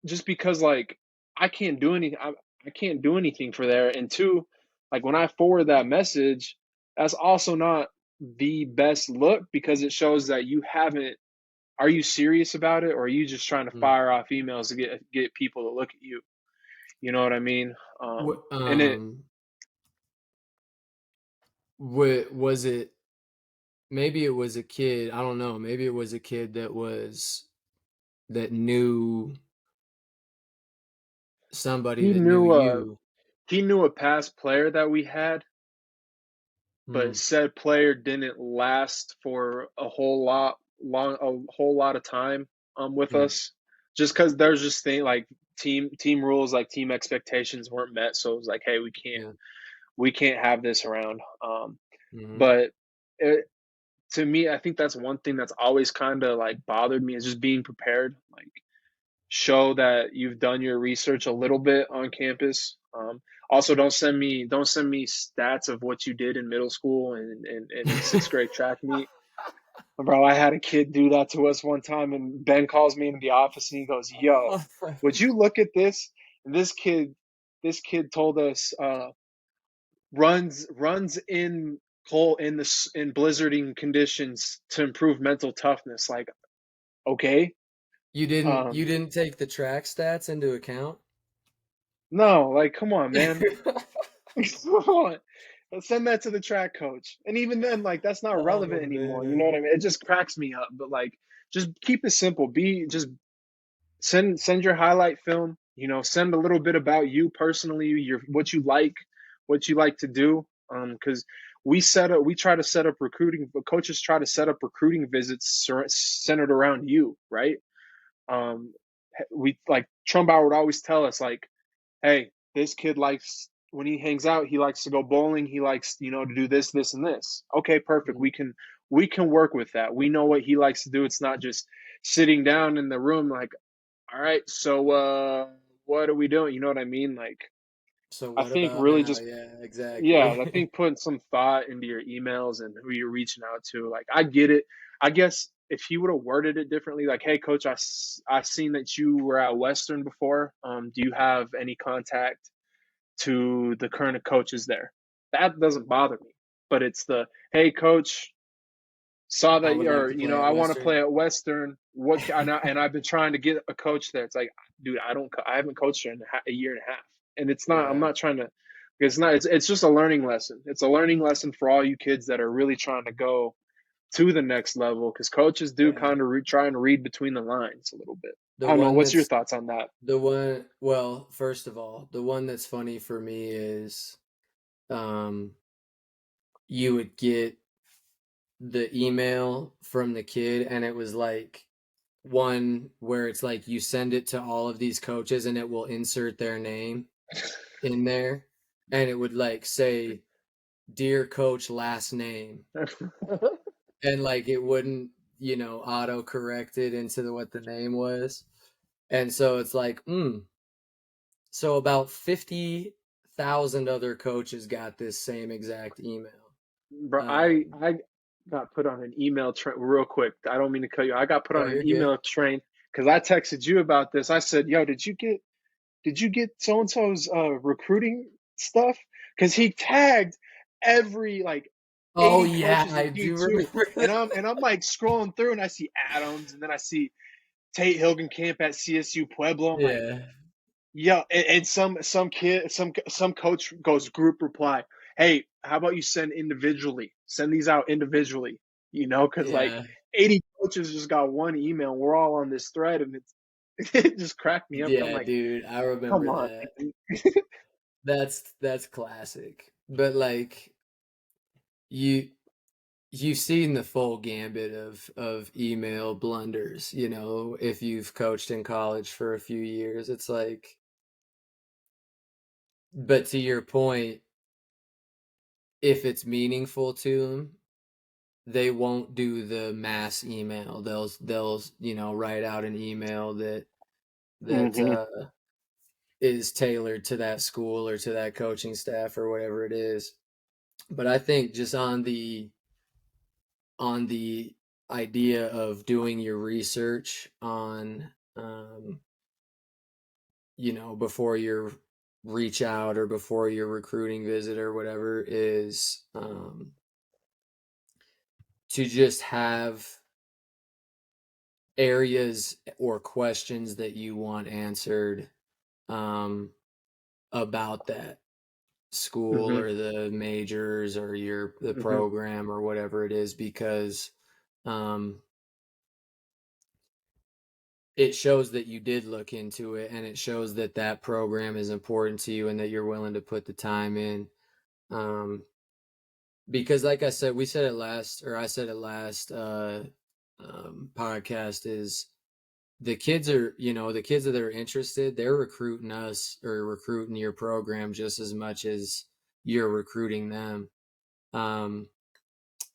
just because like I can't do anything. I can't do anything for there. And two, like when I forward that message, that's also not the best look because it shows that you haven't. Are you serious about it, or are you just trying to Mm. fire off emails to get people to look at you? You know what I mean? What And it was it, maybe it was a kid, I don't know, maybe it was a kid that knew somebody he that knew knew you. he knew a past player that we had, but Mm, said player didn't last for a whole lot of time with mm, us just because there's just thing like team rules, like team expectations weren't met, so it was like, hey, yeah. we can't have this around. Mhm. But it, to me, I think that's one thing that's always kind of like bothered me is just being prepared, like show that you've done your research a little bit on campus. Also, don't send me stats of what you did in middle school and sixth grade track meet. Bro, I had a kid do that to us one time, and Ben calls me into the office and he goes, "Yo, would you look at this?" And this kid told us runs in cold in blizzarding conditions to improve mental toughness. Like, okay, You um, didn't take the track stats into account? no, like, come on, man. Come on. Let's send that to the track coach. And even then, like that's not Oh relevant anymore. You know what man. I mean? It just cracks me up. But like just keep it simple. Be just send your highlight film, send a little bit about you personally, your what you like to do. Because we try to set up recruiting, coaches try to set up recruiting visits centered around you, right? Um, we like Trumbauer would always tell us like, hey, this kid likes when he hangs out, he likes to go bowling, he likes, to do this, this, and this. Okay, perfect. Mhm. We can work with that. We know what he likes to do. It's not just sitting down in the room like, all right, so what are we doing? You know what I mean? Like So I what think about really now? just Yeah, yeah, I exactly. think putting some thought into your emails and who you're reaching out to. Like I get it. I guess if he would have worded it differently, like, hey, coach, I seen that you were at Western before. Do you have any contact to the current coaches there? That doesn't bother me. But it's the, hey, coach, saw I that would like you're, to play at I want to Western. play at Western. What and I've been trying to get a coach there. It's like, dude, I haven't coached there in a year and a half, and it's not. I'm Yeah, not trying to. It's not. It's just a learning lesson. It's a learning lesson for all you kids that are really trying to go to the next level because coaches do yeah. kind of try and read between the lines a little bit. The I don't know. one What's your that's thoughts on that? the one. Well, first of all, the one that's funny for me is, um, you would get the email from the kid, and it was like one where it's like you send it to all of these coaches, and it will insert their name in there, and it would like say, "Dear Coach, last name," and like it wouldn't, auto correct it into what the name was. And so it's like, so about 50,000 other coaches got this same exact email. Bro, Um, I got put on an email train real quick. I don't mean to cut you. I got put no, on an you're good. email train because I texted you about this. I said, "Yo, did you get so and so's recruiting stuff?" Because he tagged every like Oh 80 yeah, coaches I in do D2, remember and that. I'm like scrolling through and I see Adams, and then I see Tate Hilgenkamp at CSU Pueblo. I'm like, Yeah, yeah, and some kid, some coach goes group reply. Hey, how about you send individually? Send these out individually. Because like yeah, 80 coaches just got one email. And we're all on this thread, and it just cracked me up. I'm yeah, like, dude, I come remember on, that. man. That's classic. But like you you've seen the full gambit of email blunders, if you've coached in college for a few years. It's like, but to your point, if it's meaningful to them, they won't do the mass email. They'll write out an email that Hmm. is tailored to that school or to that coaching staff or whatever it is. But I think just on the idea of doing your research on, before your reach out or before your recruiting visit or whatever, is to just have areas or questions that you want answered, um, about that school Hmm. or the majors or the Hmm. program or whatever it is, because um, it shows that you did look into it, and it shows that that program is important to you and that you're willing to put the time in. Um, because like I said, we said it last, or I said it last podcast, is the kids that are interested, they're recruiting us or recruiting your program just as much as you're recruiting them. Um,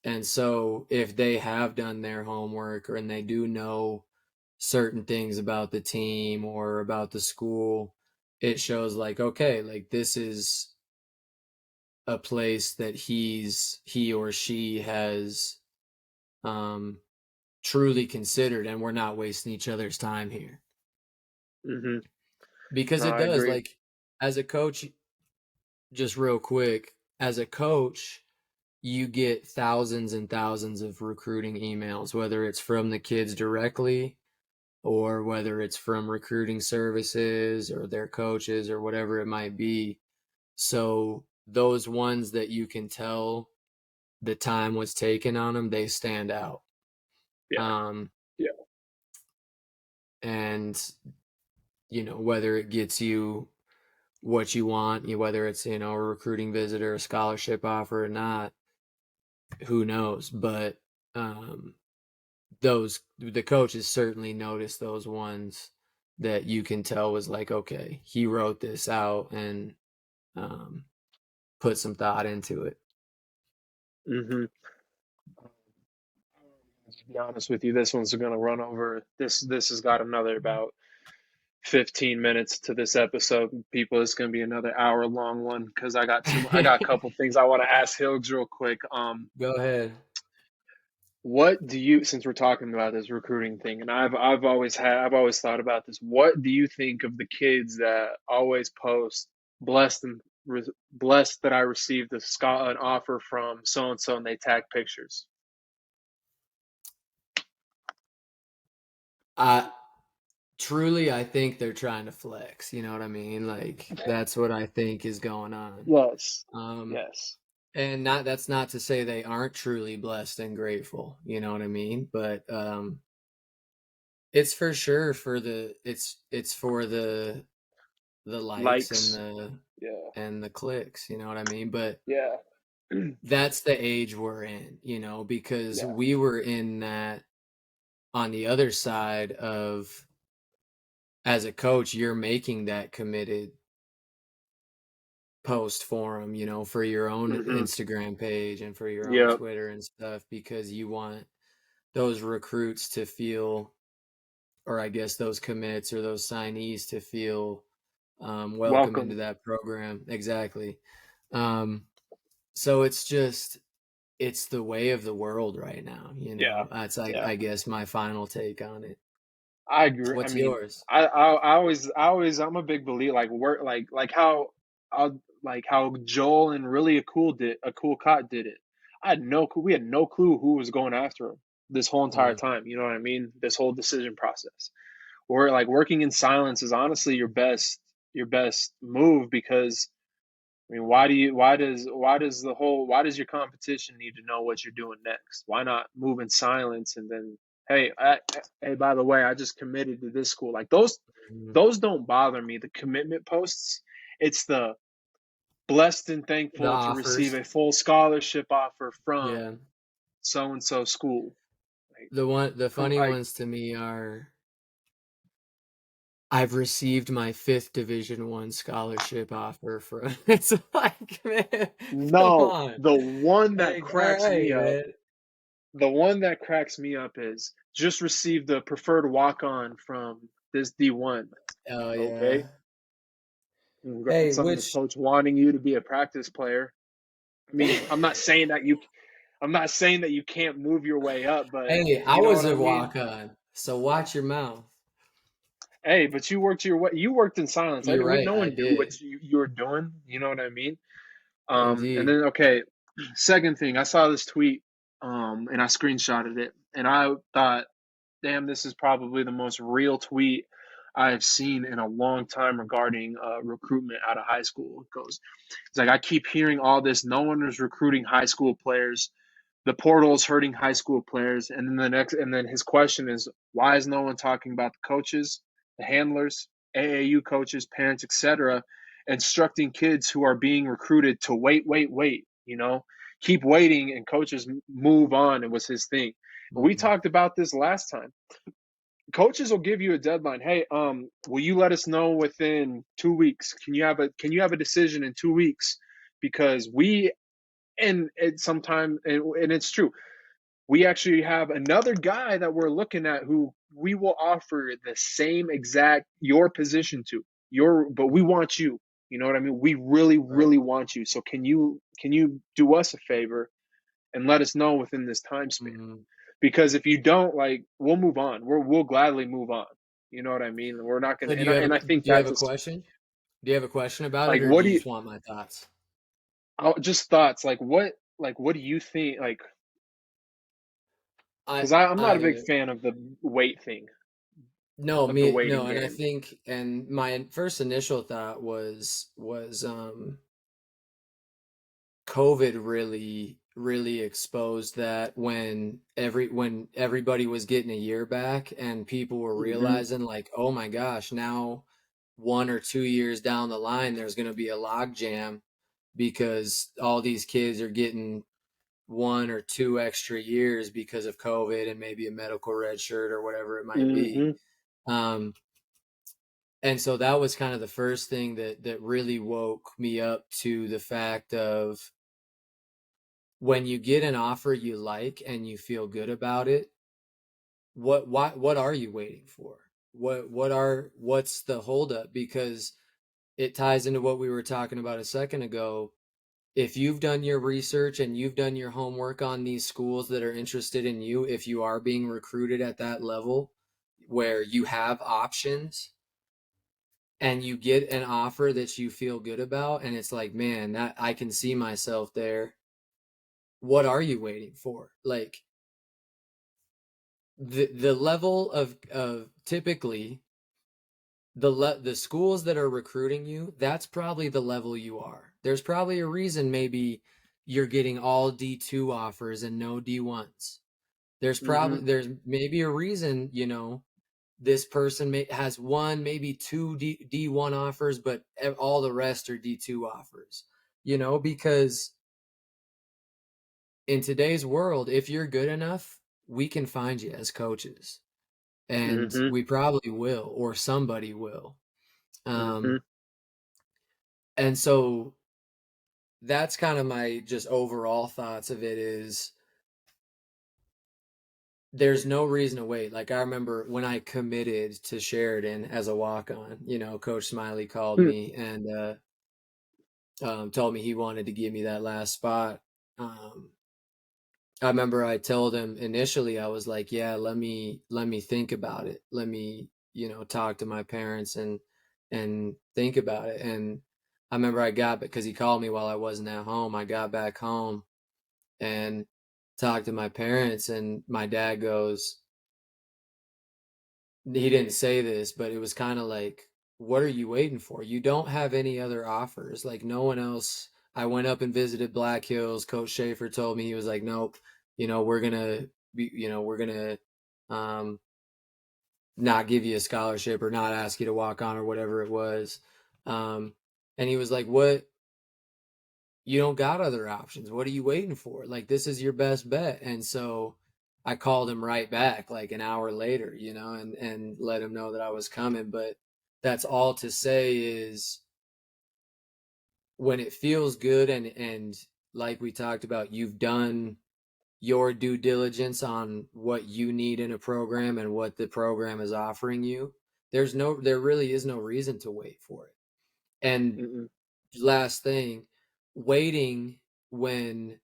and so if they have done their homework, and they do know certain things about the team or about the school, it shows like, okay, like this is a place that he or she has um truly considered, and we're not wasting each other's time here. Hmm. Because No, it I does, agree. like, as a coach, just real quick, as a coach, you get thousands and thousands of recruiting emails, whether it's from the kids directly or whether it's from recruiting services or their coaches or whatever it might be. So those ones that you can tell the time was taken on them, they stand out. Yeah. Um, Yeah. and whether it gets you what you want, whether it's a recruiting visit or a scholarship offer or not, who knows? But um, the coaches certainly noticed those ones that you can tell was like, okay, he wrote this out and um, put some thought into it. Mm-hmm. To be honest with you, this one's going to run over. This has got another about 15 minutes to this episode. People, it's going to be another hour long one because I got a couple things I want to ask Hills real quick. Go ahead. What do you, since we're talking about this recruiting thing, and I've always thought about this. What do you think of the kids that always post blessed and blessed that I received an offer from so and so, and they tag pictures? I truly, I think they're trying to flex. You know what I mean? Like that's what I think is going on. Yes, Um, yes, and not that's not to say they aren't truly blessed and grateful. You know what I mean? But it's for sure for it's for the likes likes. Yeah, and the clicks. You know what I mean? But yeah, that's the age we're in. You know, because yeah. we were in that on the other side of as a coach, you're making that committed post for them, you know, for your own Mm-hmm. Instagram page and for your own Yep. Twitter and stuff because you want those recruits to feel, or I guess those commits or those signees to feel welcome into Welcome. that program. Exactly. Um, so it's just, it's the way of the world right now, you Yeah, know. That's like, yeah. I guess my final take on it. I agree. I What's mean, yours? I'm a big believer, like work, like how Joel and really a cool cot did it. We had no clue who was going after him this whole entire Yeah. time. You know what I mean? This whole decision process. Or like working in silence is honestly your best move because I mean, why does your competition need to know what you're doing next? Why not move in silence and then, hey, hey, by the way, I just committed to this school. Like Mhm. those don't bother me. The commitment posts, it's the blessed and The thankful to receive offers. a full scholarship offer from Yeah. so and so school. Like, The come, funny like, ones to me are I've received my fifth Division One scholarship offer from. It's like, man, come no, on. the one that Like, all cracks right, me up, man. the one that cracks me up is just received the preferred walk on from this D1. Oh Okay. yeah. Hey, Congrats on the which coach wanting you to be a practice player. I mean, I'm not saying that you can't move your way up, but hey, I you know was what I a mean? walk on, so watch your mouth. Hey, but you worked your way, you worked in silence. You're right, No I one knew did. what you were doing. You know what I mean? And Indeed. then, okay, second thing, I saw this tweet, and I screenshotted it, and I thought, damn, this is probably the most real tweet I've seen in a long time regarding recruitment out of high school. It goes, it's like I keep hearing all this. No one is recruiting high school players. The portal is hurting high school players. And then his question is, why is no one talking about the coaches, the handlers, AAU coaches, parents, etc., instructing kids who are being recruited to wait, wait, wait. You know, keep waiting, and coaches move on. It was his thing. We Mm. talked about this last time. Coaches will give you a deadline. Hey, will you let us know within 2 weeks? Can you have a decision in 2 weeks? Because we and it sometime and it's true. We actually have another guy that we're looking at who we will offer the same exact your position to but we want you. You know what I mean? We really, Right. really want you. So can you do us a favor and let us know within this time span? Mhm. Because if you don't, like, we'll move on. We'll gladly move on. You know what I mean? We're not gonna, So and I think do you have that's a just question? Do you have a question about it, like, or do you just want my thoughts? just thoughts, like, what do you think, like, I because I'm not a big I fan of the weight thing, no, of the me waiting no, and I game. think and my first initial thought was COVID really exposed that when everybody was getting a year back and people were Hmm. realizing like, oh my gosh, now 1 or 2 years down the line there's going to be a log jam because all these kids are getting 1 or 2 extra years because of COVID and maybe a medical red shirt or whatever it might be. Mm-hmm. Um, and so that was kind of the first thing that really woke me up to the fact of when you get an offer you like and you feel good about it, what are you waiting for? What's the holdup? Because it ties into what we were talking about a second ago. If you've done your research and you've done your homework on these schools that are interested in you, if you are being recruited at that level where you have options and you get an offer that you feel good about and it's like, man, that I can see myself there. What are you waiting for? Like the level of typically the schools that are recruiting you, that's probably the level you are. There's probably a reason maybe you're getting all D2 offers and no D1s. Mm-hmm. There's maybe a reason, this person has one, maybe two D1 offers, but all the rest are D2 offers. Because in today's world, if you're good enough, we can find you as coaches, and Mm-hmm. we probably will, or somebody will. Mm-hmm. Um, and so that's kind of my just overall thoughts of it is there's no reason to wait. Like I remember when I committed to Sheridan as a walk-on, Coach Smiley called me and told me he wanted to give me that last spot. Um, I remember I told him initially, I was like, yeah, let me think about it. Let me, talk to my parents and think about it. And I remember I got, because he called me while I wasn't at home. I got back home and talked to my parents, and my dad goes, he didn't say this, but it was kind of like, what are you waiting for? You don't have any other offers. Like no one else. I went up and visited Black Hills. Coach Schaefer told me, he was like, nope, we're gonna be, we're gonna um, not give you a scholarship or not ask you to walk on or whatever it was. Um, and he was like, what? You don't got other options. What are you waiting for? Like, this is your best bet. And so I called him right back like an hour later, and let him know that I was coming. But that's all to say is when it feels good and like we talked about, you've done your due diligence on what you need in a program and what the program is offering you, there really is no reason to wait for it. And Mm-hmm. last thing, waiting when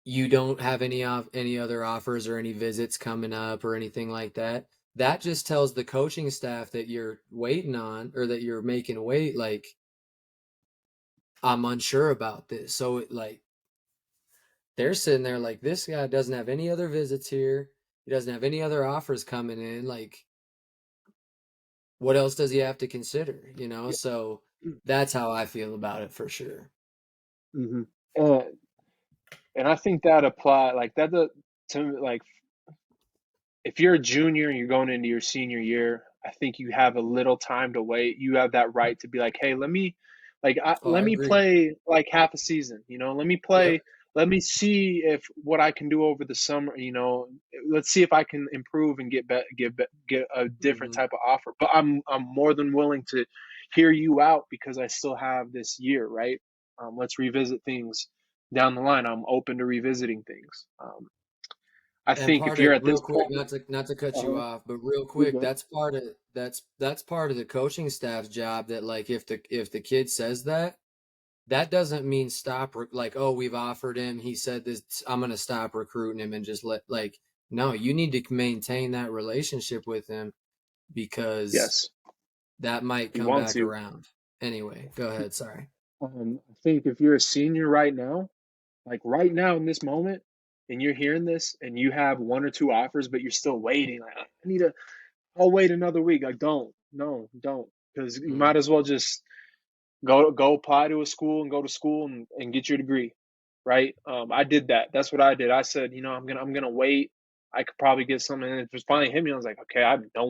you don't have any other offers or any visits coming up or anything like that, that just tells the coaching staff that you're waiting on or that you're making wait, like, I'm unsure about this. So like they're sitting there like, this guy doesn't have any other visits here, he doesn't have any other offers coming in, like what else does he have to consider, Yeah. so that's how I feel about it for sure. Mm-hmm. And I think that apply like that to like if you're a junior and you're going into your senior year, I think you have a little time to wait. You have that right to be like, hey, Oh, let I me agree. play like half a season. Let me Yep. play. Let me see if what I can do over the summer. Let's see if I can improve and get a different Hmm. type of offer. But I'm more than willing to hear you out because I still have this year, right? Let's revisit things down the line. I'm open to revisiting things. I And think if part you're of at real this quick, point, not to cut you uh, off, but real you're quick, good. that's part of the coaching staff's job. That like if the kid says that, that doesn't mean stop. Like, oh, we've offered him, he said this, I'm gonna stop recruiting him and just let like, no, you need to maintain that relationship with him because Yes, that might he come wants back you. around. Anyway, go ahead. Sorry. I think if you're a senior right now, like right now in this moment, and you're hearing this, and you have one or two offers, but you're still waiting, like I'll wait another week. Like don't, because you might Mm. as well just go apply to a school and go to school and get your degree, right? I did that. That's what I did. I said, I'm gonna wait. I could probably get something. And it was finally hit me. I was like, okay, I have no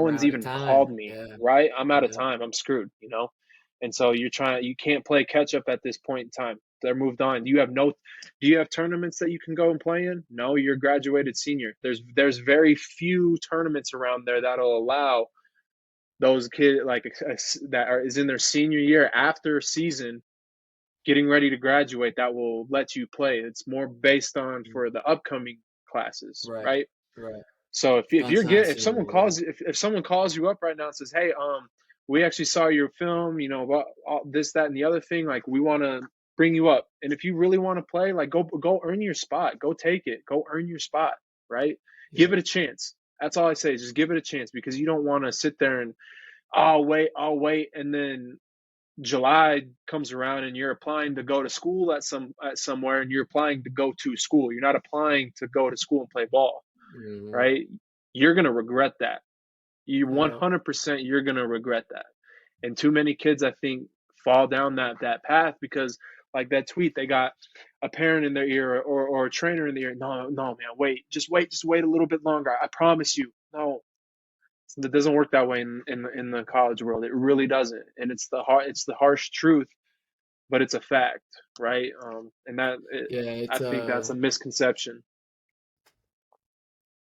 You're one's out of even called time. me, Yeah. right? I'm out of Yeah. time. I'm screwed. And so you can't play catch up at this point in time. They're moved on. Do you have tournaments that you can go and play in? No, you're a graduated senior. There's very few tournaments around there that'll allow those kids like is in their senior year after season getting ready to graduate that will let you play. It's more based on for the upcoming classes, Right, right? right. So That's not if senior year. if someone calls you up right now and says, "Hey, we actually saw your film, you know, about all this, that, and the other thing. Like, we want to bring you up, and if you really want to play, like, go earn your spot, go take it, go earn your spot, right? Give Yeah, it a chance. That's all I say. Just give it a chance because you don't want to sit there and I'll wait, and then July comes around and you're applying to go to school at somewhere, and you're applying to go to school. You're not applying to go to school and play ball, hmm, right? You're gonna regret that. You yeah, 100% you're gonna regret that. And too many kids, I think, fall down that path because, like that tweet, they got a parent in their ear or a trainer in their ear. No, no, man, just wait a little bit longer. I promise you. No, it doesn't work that way in the college world. It really doesn't, and it's the harsh truth, but it's a fact, right? And yeah. I think that's a misconception.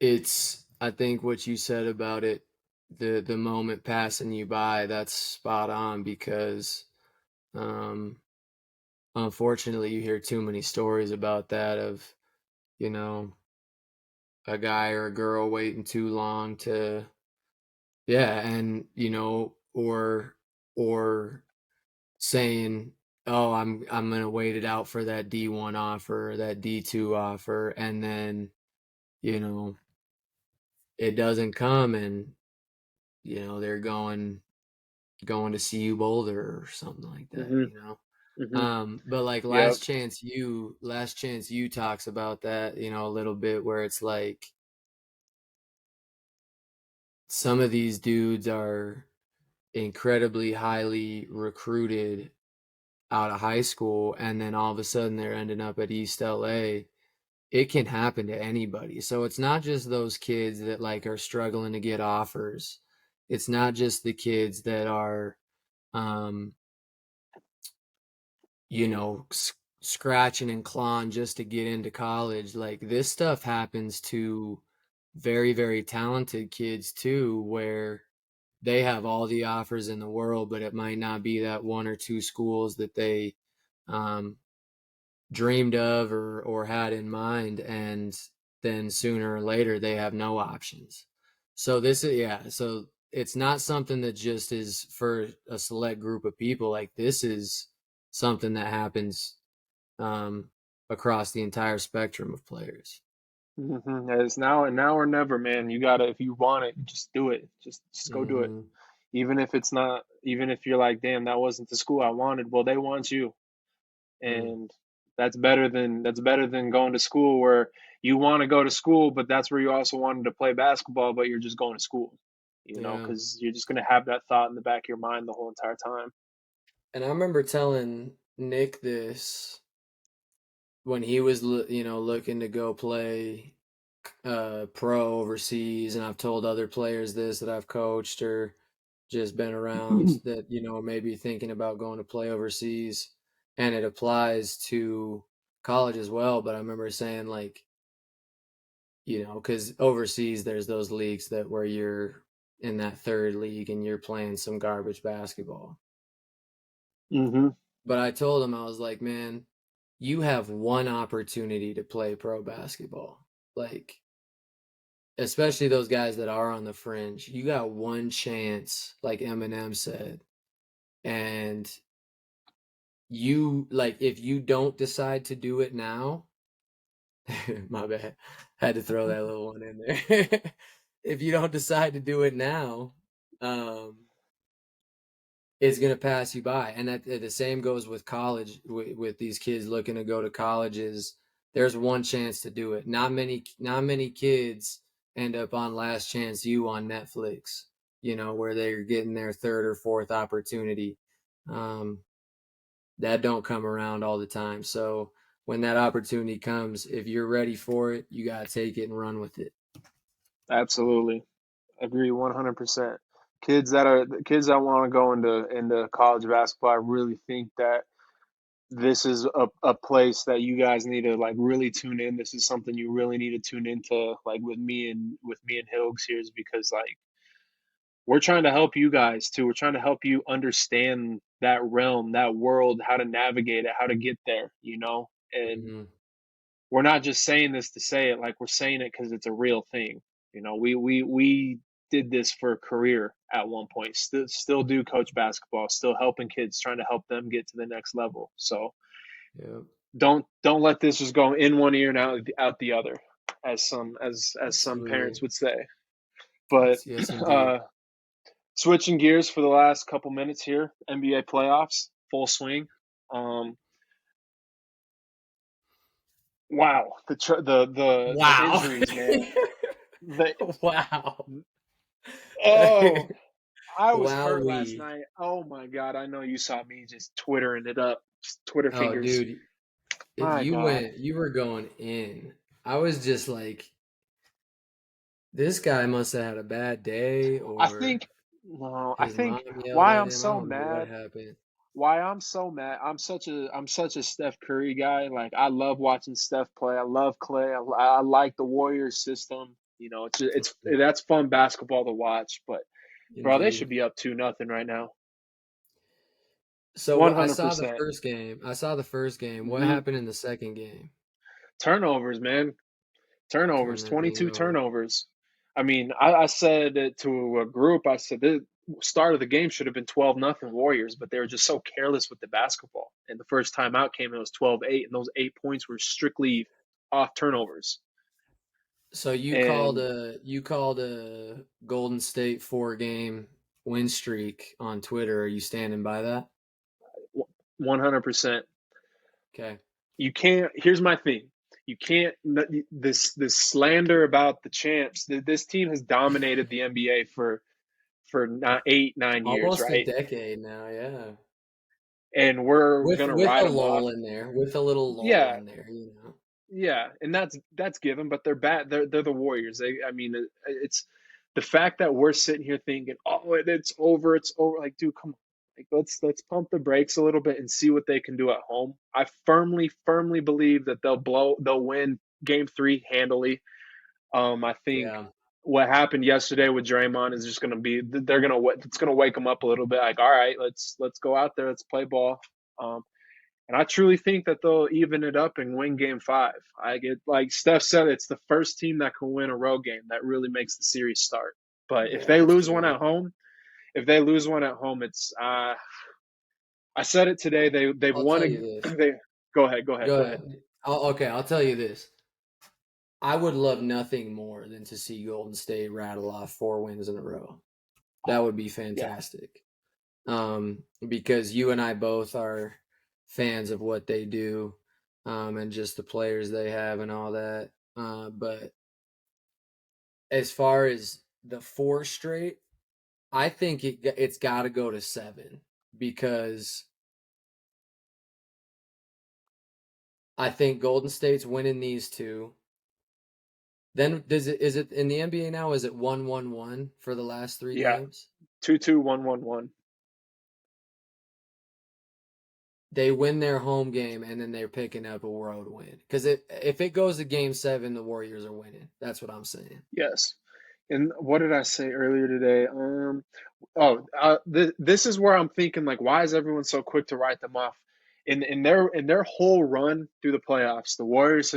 It's. I think what you said about it, the moment passing you by, that's spot on because, um, unfortunately, you hear too many stories about that of, you know, a guy or a girl waiting too long to, yeah, and or saying, "Oh, I'm gonna wait it out for that D1 offer or that D2 offer," and then you know it doesn't come, and they're going to CU Boulder or something like that. Hmm. Hmm. But like Yep. last chance you talks about that, a little bit where it's like some of these dudes are incredibly highly recruited out of high school, and then all of a sudden they're ending up at East LA. It can happen to anybody. So it's not just those kids that like are struggling to get offers. It's not just the kids that are um scratching and clawing just to get into college. Like this stuff happens to very, very talented kids too, where they have all the offers in the world, but it might not be that one or two schools that they um, dreamed of or had in mind, and then sooner or later they have no options. So this is yeah, so it's not something that just is for a select group of people. Like this is something that happens um, across the entire spectrum of players. It's now or never, man. You gotta, if you want it, just do it. Just go do it. Hmm. Even if it's not, even if you're like, damn, that wasn't the school I wanted. Well, they want you, Mm. and that's better than going to school where you want to go to school, but that's where you also wanted to play basketball, but you're just going to school, Yeah, because you're just gonna have that thought in the back of your mind the whole entire time. and I remember telling Nick this when he was looking to go play pro overseas, and I've told other players this that I've coached or just been around that maybe thinking about going to play overseas, and it applies to college as well. But I remember saying like, because overseas there's those leagues that where you're in that third league and you're playing some garbage basketball. Hmm. But I told him, I was like, man, you have one opportunity to play pro basketball. Like, especially those guys that are on the fringe, you got one chance, like Eminem said. And you, like, if you don't decide to do it now, my bad, had to throw that little one in there. If you don't decide to do it now, um, it's going to pass you by. And that the same goes with college, with these kids looking to go to colleges. There's one chance to do it. Not many kids end up on Last Chance U on Netflix, where they're getting their third or fourth opportunity. Um, that don't come around all the time. So when that opportunity comes, if you're ready for it, you got to take it and run with it. Absolutely, agree 100%. Kids that want to go into college basketball, I really think that this is a place that you guys need to like really tune in. This is something you really need to tune into, like with me and Hilgs here, is because like we're trying to help you guys too. We're trying to help you understand that realm, that world, how to navigate it, how to get there, And Hmm. we're not just saying this to say it, like we're saying it because it's a real thing. We did this for a career at one point. Still do coach basketball, still helping kids, trying to help them get to the next level. So Yep. don't let this just go in one ear and out the other, as some parents Absolutely. would say. But Yes, yes, indeed. uh, switching gears for the last couple minutes here, NBA playoffs, full swing. Um, wow, the Wow. injuries, man. The Wow. oh, I was hurt last Wowee. night. Oh my god, I know you saw me just twittering it up, just Twitter Oh, fingers. dude, My god, you were going in. I was just like, this guy must have had a bad day, I or think no, I his think mom yelled why at I'm him. I so don't know what mad. happened. Why I'm so mad. I'm such a Steph Curry guy. Like I love watching Steph play. I love Clay. I like the Warriors system. It's that's fun basketball to watch. But bro, they should Indeed. be up 2-0 right now. So One I hundred saw the percent first game. I saw the first game. What Mm-hmm. happened in the second game? Turnovers, man. Turn Turnovers. that thing 22 over. turnovers. I mean, I said it to a group. I said the start of the game should have been 12-0 Warriors, but they were just so careless with the basketball. And the first time out came, it was 12-8, and those 8 points were strictly off turnovers. So And you called a Golden State 4 game win streak on Twitter. Are you standing by that? 100%, Okay. you can't. Here's my thing. You can't this slander about the champs. This team has dominated the NBA for not 8 9 years, Almost a right? decade now, yeah. And we're gonna With a ride them off. lull in there, with a little lull Yeah, in there, you know. yeah, and that's given, but they're bad. They're the Warriors. I mean, it's the fact that we're sitting here thinking, oh, it's over, it's over. Like, dude, come on. Like, let's pump the brakes a little bit and see what they can do at home. I firmly believe that they'll win Game 3 handily. I think Yeah. what happened yesterday with Draymond is just gonna be it's gonna wake them up a little bit. Like, all right, let's go out there, let's play ball. Um, and I truly think that they'll even it up and win Game 5. I get like Steph said, it's the first team that can win a road game that really makes the series start. But if Yeah, they lose one at absolutely. home, it's I said it today. They've I'll won tell a you this. they go Go ahead. ahead. Okay, I'll tell you this. I would love nothing more than to see Golden State rattle off 4 wins in a row. That would be Yeah, fantastic. Because you and I both are fans of what they do, and just the players they have and all that. But as far as the 4 straight, I think it's got to go to 7 because I think Golden State's winning these two. Then is it in the NBA now? Is it 1-1-1 for the last three yeah. games? 2-2, 1-1-1. They win their home game and then they're picking up a road win. Because if it goes to Game 7, the Warriors are winning. That's what I'm saying. Yes. And what did I say earlier today? This is where I'm thinking like, why is everyone so quick to write them off? In their whole run through the playoffs, the Warriors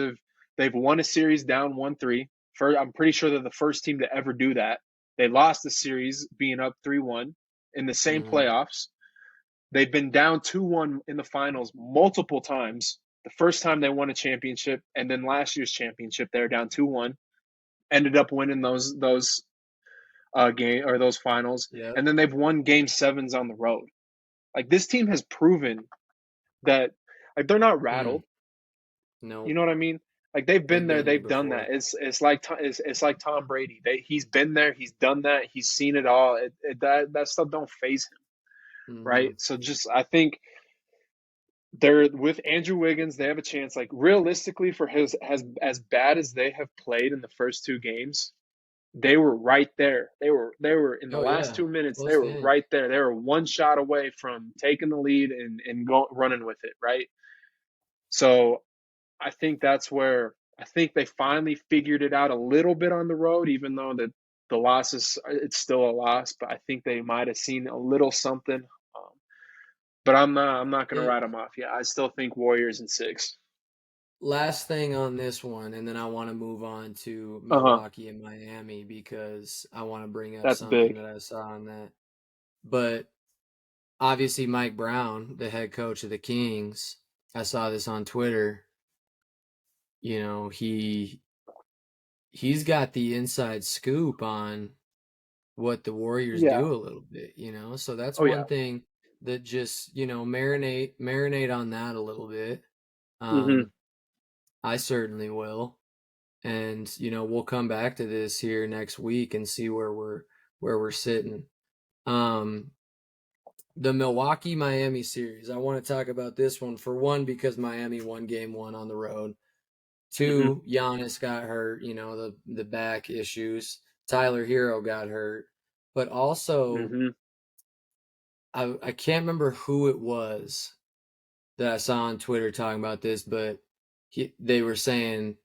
they've won a series down 1-3. I'm pretty sure they're the first team to ever do that. They lost the series being up 3-1 in the same Hmm. playoffs. They've been down 2-1 in the finals multiple times. The first time they won a championship, and then last year's championship, they were down 2-1, ended up winning those game or those finals, Yep. and then they've won game sevens on the road. Like this team has proven that like they're not Mm. rattled. You Nope. know what I mean? Like they've been They've there, been there they've done that. before. It's like Tom Brady. He's been there, he's done that, he's seen it all. That stuff don't phase him, right? Hmm. So just I think they're with Andrew Wiggins, they have a chance. Like realistically, for his as bad as they have played in the first 2 games, they were right there. They were in the Oh, last yeah. 2 minutes. They Close were game. right there. They were one shot away from taking the lead and running with it. Right. So I think that's where I think they finally figured it out a little bit on the road, even though the loss is it's still a loss. But I think they might have seen a little something. Um, but I'm not gonna It, write them off yet. I still think Warriors in six. last thing on this one, and then I want to move on to Uh-huh. Milwaukee and Miami because I want to bring up That's something big. that I saw on that. But obviously, Mike Brown, the head coach of the Kings, I saw this on Twitter. You know, he's got the inside scoop on what the Warriors Yeah. do a little bit, you know. So that's Oh yeah. one thing that just, marinate on that a little bit. Mm-hmm. Um, I certainly will. And, we'll come back to this here next week and see where we're sitting. Um, the Milwaukee Miami series. I want to talk about this one for one because Miami won game 1 on the road. Mm-hmm. Two, Giannis got hurt, the back issues. Tyler Hero got hurt. But also, Mm-hmm. I can't remember who it was that I saw on Twitter talking about this, but they were saying,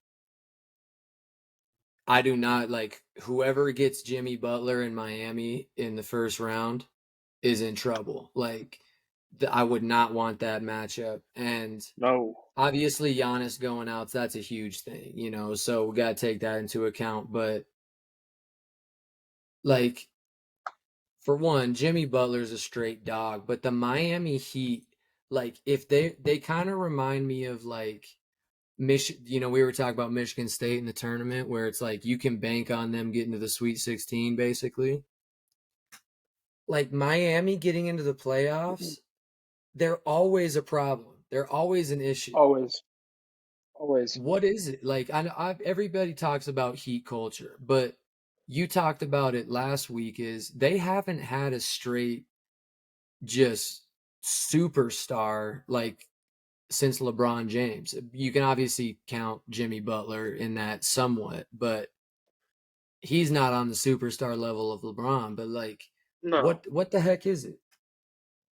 I do not like whoever gets Jimmy Butler in Miami in the first round is in trouble. Like, I would not want that matchup. And No. obviously, Giannis going out, that's a huge thing, so we got to take that into account. But, like, for one, Jimmy Butler's a straight dog, but the Miami Heat, like, if they kind of remind me of, like, we were talking about Michigan State in the tournament where it's like you can bank on them getting to the Sweet 16, basically. Like Miami getting into the playoffs, they're always a problem. They're always an issue. Always. Always. What is it? Like everybody talks about Heat culture, but you talked about it last week. Is they haven't had a straight just superstar like since LeBron James. You can obviously count Jimmy Butler in that somewhat, but he's not on the superstar level of LeBron. But like, No. what the heck is it?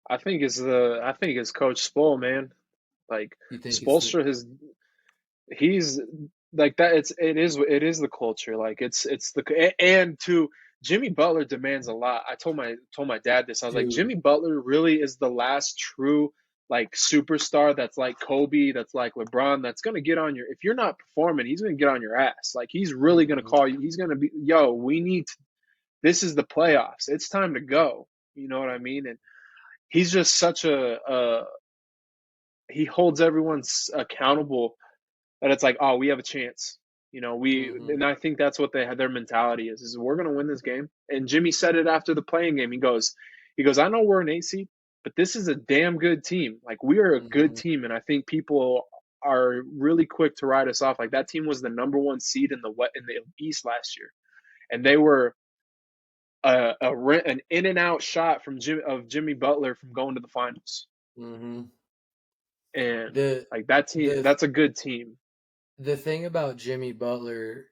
I think it's Coach Spo, man. Like You think it's the Spoelstra has he's like that. It is the culture. Like it's the and to Jimmy Butler demands a lot. I told my dad this. I was like, dude? Jimmy Butler really is the last true like superstar that's like Kobe, that's like LeBron, that's gonna get on your. If you're not performing, he's gonna get on your ass. Like he's really gonna Mhm, call you. He's gonna be, yo, we need. This is the playoffs. It's time to go. You know what I mean? And he's just such a he holds everyone accountable that it's like, oh, we have a chance. mhm, And I think that's what they had. Their mentality is we're going to win this game. And Jimmy said it after the playing game. He goes, I know we're an 8 seed, but this is a damn good team. Like we are a good mhm, team, and I think people are really quick to write us off. Like that team was the number one seed in the East last year, and they were an in and out shot from Jimmy Butler from going to the finals. mhm. And The like that team, the that's a good team. the thing about Jimmy Butler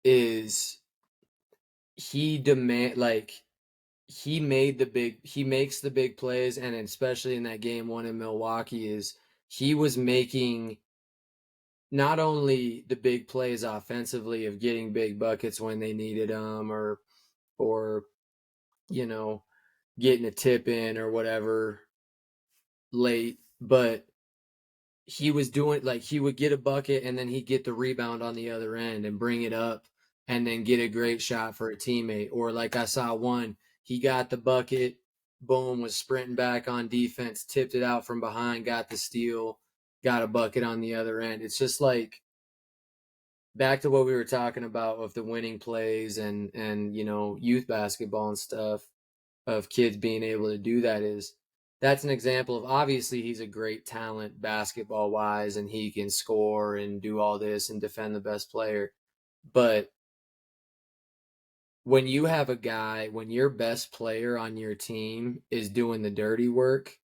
is he makes the big plays, and especially in that game 1 in Milwaukee is he was making not only the big plays offensively of getting big buckets when they needed them, or you know getting a tip in or whatever late, but he was doing like he would get a bucket and then he'd get the rebound on the other end and bring it up and then get a great shot for a teammate. Or like I saw one, he got the bucket, boom, was sprinting back on defense, tipped it out from behind, got the steal, got a bucket on the other end. It's just like back to what we were talking about with the winning plays and youth basketball and stuff of kids being able to do that is that's an example of obviously he's a great talent basketball wise and he can score and do all this and defend the best player. But when you have a guy, when your best player on your team is doing the dirty work,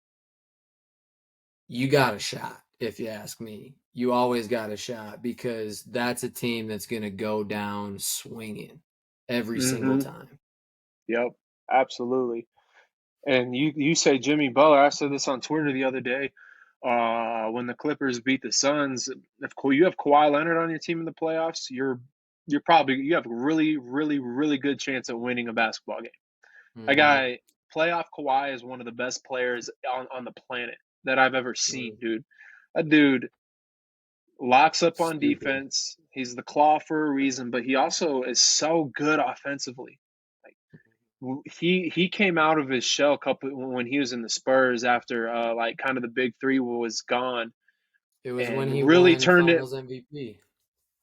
you got a shot, if you ask me. You always got a shot because that's a team that's going to go down swinging every single Mm-hmm. time. Yep. Absolutely. And you say Jimmy Butler. I said this on Twitter the other day. when the Clippers beat the Suns, if you have Kawhi Leonard on your team in the playoffs, you have a really, really, really good chance at winning a basketball game. That Mm-hmm. guy, playoff Kawhi, is one of the best players on the planet that I've ever seen, Mm. dude. That dude locks up on Stupid. defense. He's the claw for a reason, but he also is so good offensively. Like he came out of his shell couple when he was in the Spurs after like kind of the big three was gone, It was when he and really won turned it Finals MVP.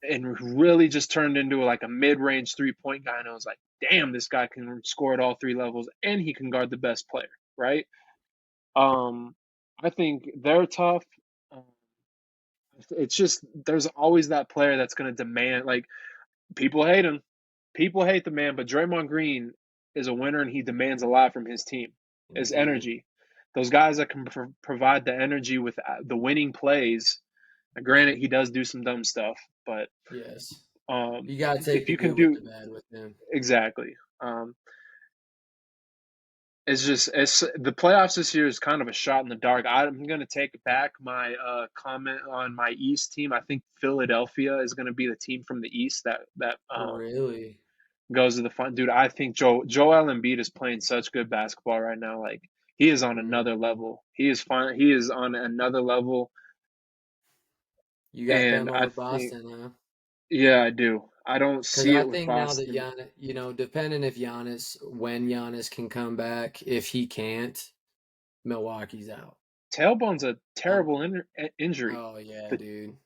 and really just turned into like a mid-range 3-point guy. And I was like, damn, this guy can score at all three levels and he can guard the best player, right? Um, I think they're tough. Um, it's just there's always that player that's going to demand. Like people hate him, people hate the man, but Draymond Green is a winner and he demands a lot from his team. His Indeed. energy, those guys that can provide the energy with the winning plays. Now, granted, he does do some dumb stuff, but Yes. um, You gotta take if the you can good with do the bad with him. exactly, it's just the playoffs this year is kind of a shot in the dark. I'm going to take back my comment on my East team. I think Philadelphia is going to be the team from the East that Really? goes to the fun. Dude, I think Joel Embiid is playing such good basketball right now. Like he is on Mm. another level. He is fine. He is on another level, You got and them I over think Boston, huh? yeah, I do. I don't Because see I it with think now that Boston. Giannis, depending when Giannis can come back, if he can't, Milwaukee's out. Tailbone's a Um, terrible injury. oh yeah, The, dude.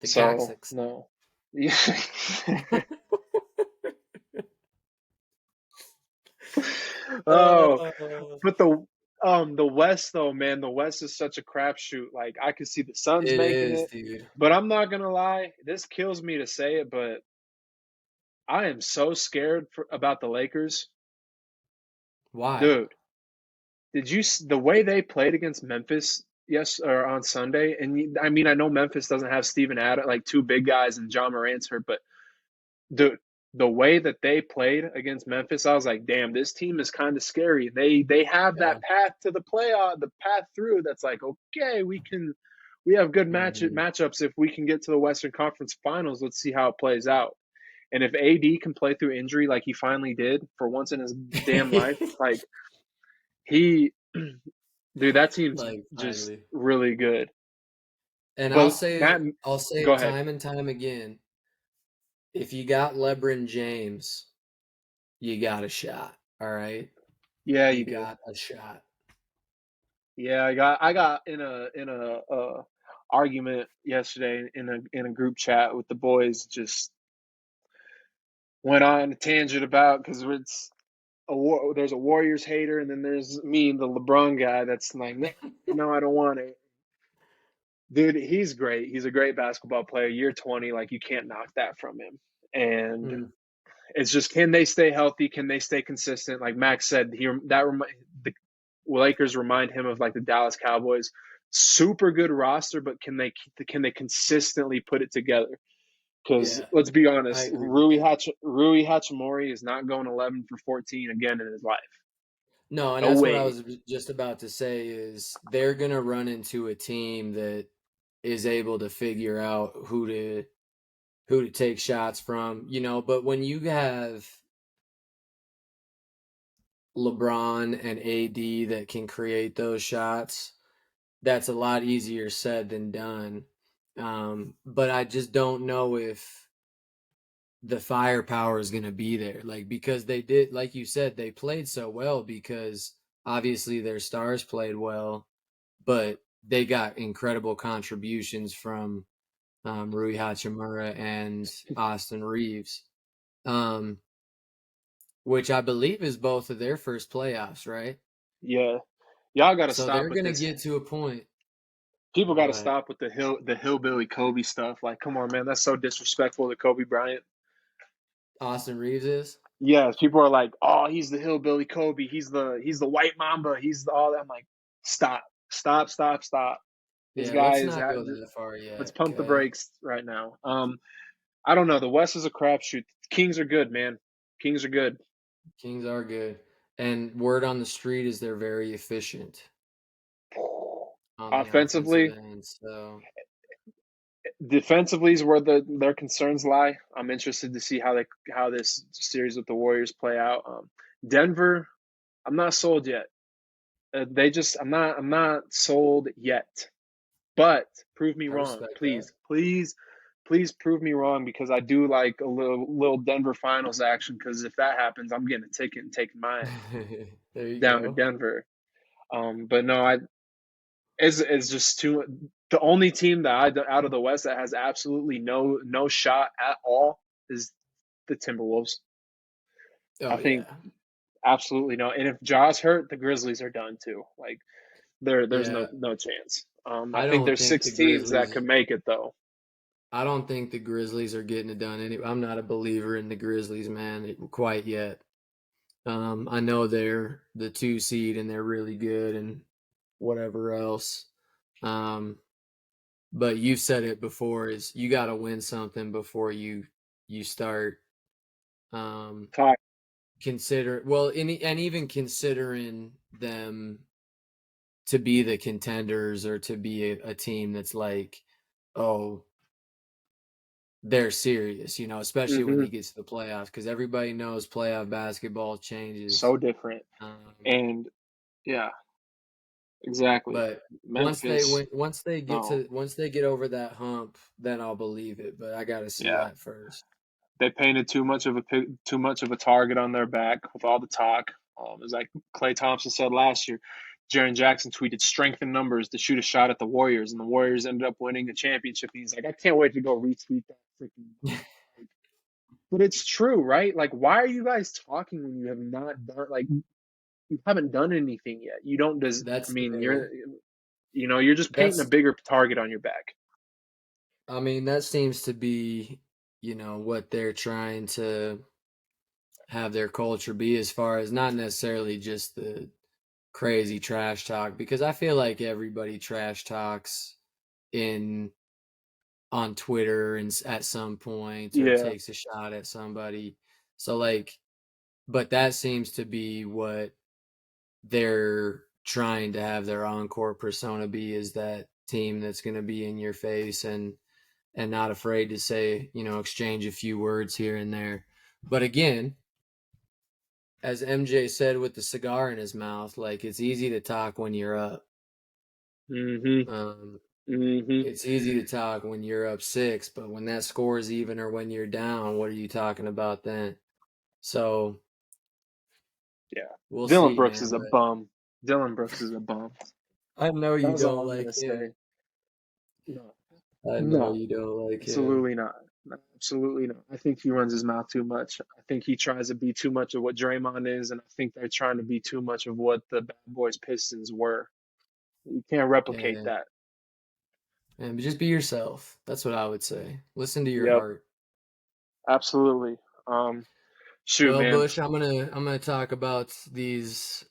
The so coccyx. no. Yeah. Oh, Oh, but the West though, man, the West is such a crapshoot. Like I could see the Suns it making is, it, dude. but I'm not gonna lie. This kills me to say it, but I am so scared about the Lakers, Why? dude. Did you the way they played against Memphis? Yes, or on Sunday, and I mean I know Memphis doesn't have Steven Adams, like two big guys, and John Morant's hurt, but the the way that they played against Memphis, I was like, damn, this team is kind of scary. They have Yeah. that path to the playoff, the path through. That's like, okay, we have good Hmm. matchups if we can get to the Western Conference Finals. Let's see how it plays out. And if AD can play through injury like he finally did for once in his damn life, like he, dude, that team's Like just finally. really good. And But Matt, I'll say go it ahead. time and time again. If you got LeBron James, you got a shot. All right? Yeah, you You do. got a shot. Yeah, I got in a argument yesterday in a group chat with the boys. Just went on a tangent about because it's there's a Warriors hater and then there's me, the LeBron guy. That's like, no, I don't want it, dude. He's great. He's a great basketball player. Year 20, like you can't knock that from him. And Mm, it's just can they stay healthy? Can they stay consistent? Like Max said, the Lakers remind him of like the Dallas Cowboys. Super good roster, but can they consistently put it together? Because yeah, let's be I honest, agree with that. Rui Hachimura is not going 11 for 14 again in his life. No, and No that's what I way. was just about to say is they're gonna run into a team that is able to figure out who to take shots from, but when you have LeBron and AD that can create those shots, that's a lot easier said than done. But I just don't know if the firepower is going to be there. Like, because they did, like you said, they played so well because obviously their stars played well, but they got incredible contributions from Rui Hachimura and Austin Reeves, um, which I believe is both of their first playoffs, right? Yeah, y'all got to So stop they're with going to this. get to a point. People got to Go ahead. stop with the hillbilly Kobe stuff. Like, come on, man, that's so disrespectful to Kobe Bryant. Austin Reeves is? Yes, people are like, "Oh, he's the hillbilly Kobe. He's the white mamba. He's the all that." I'm like, "Stop, stop, stop, stop." This Yeah, guy let's is. not go that far Let's yet, pump the okay? brakes right now. I don't know. The West is a crapshoot. Kings are good, man. Kings are good. Kings are good. And word on the street is they're very efficient. on the offensive Offensively, end. So defensively is where their concerns lie. I'm interested to see how this series with the Warriors play out. Denver, I'm not sold yet. I'm not sold yet. But prove me I wrong, respect that. please, please, please prove me wrong because I do like a little Denver finals action. Because if that happens, I'm getting a ticket and taking my ass There you down to go. Denver. But no, I is just too the only team that out of the West that has absolutely no shot at all is the Timberwolves. I Oh think yeah, absolutely no. And if Ja's hurt, the Grizzlies are done too. Like there's yeah. no chance. I I think don't there's think the six teams that Grizzlies. could make it though. I don't think the Grizzlies are getting it done. I'm not a believer in the Grizzlies, man, quite yet. I know they're the 2 seed and they're really good and whatever else. Um, but you've said it before: is you got to win something before you start um, Ty. consider well, and even considering them to be the contenders or to be a team that's like, oh, they're serious, especially when Mm-hmm. you get to the playoffs, because everybody knows playoff basketball changes. So different. Um, And yeah, exactly. but Memphis, no. once they get over that hump, then I'll believe it. But I got to see Yeah. that first. They painted too much of a target on their back with all the talk. It's like Klay Thompson said last year. Jaren Jackson tweeted strength in numbers to shoot a shot at the Warriors, and the Warriors ended up winning the championship. And he's like, I can't wait to go retweet that freaking. Like, but it's true, right? Like, why are you guys talking when you have not done like you haven't done anything yet? You don't does. I That's mean, the you're just painting a that's bigger target on your back. I mean, that seems to be, what they're trying to have their culture be, as far as not necessarily just the crazy trash talk, because I feel like everybody trash talks in on Twitter and at some point, or Yeah. takes a shot at somebody. So like, but that seems to be what they're trying to have their encore persona be, is that team that's going to be in your face and not afraid to say, exchange a few words here and there. But again, as MJ said with the cigar in his mouth, like, it's easy to talk when you're up. Mm-hmm. Um, Mm-hmm. it's easy to talk when you're up 6, but when that score is even or when you're down, what are you talking about then? So Yeah. we'll Dylan see, Brooks man. is a But bum. Dylan Brooks is a bum. I know you That's all don't I'm like gonna him. say. No, I know no, you don't like him. absolutely not. No, absolutely not. I think he runs his mouth too much. I think he tries to be too much of what Draymond is, and I think they're trying to be too much of what the Bad Boys Pistons were. You can't replicate Yeah. that. And just be yourself. That's what I would say. Listen to your Yep, heart. absolutely. Um, Shoot, Well, man. Bush, I'm gonna talk about these.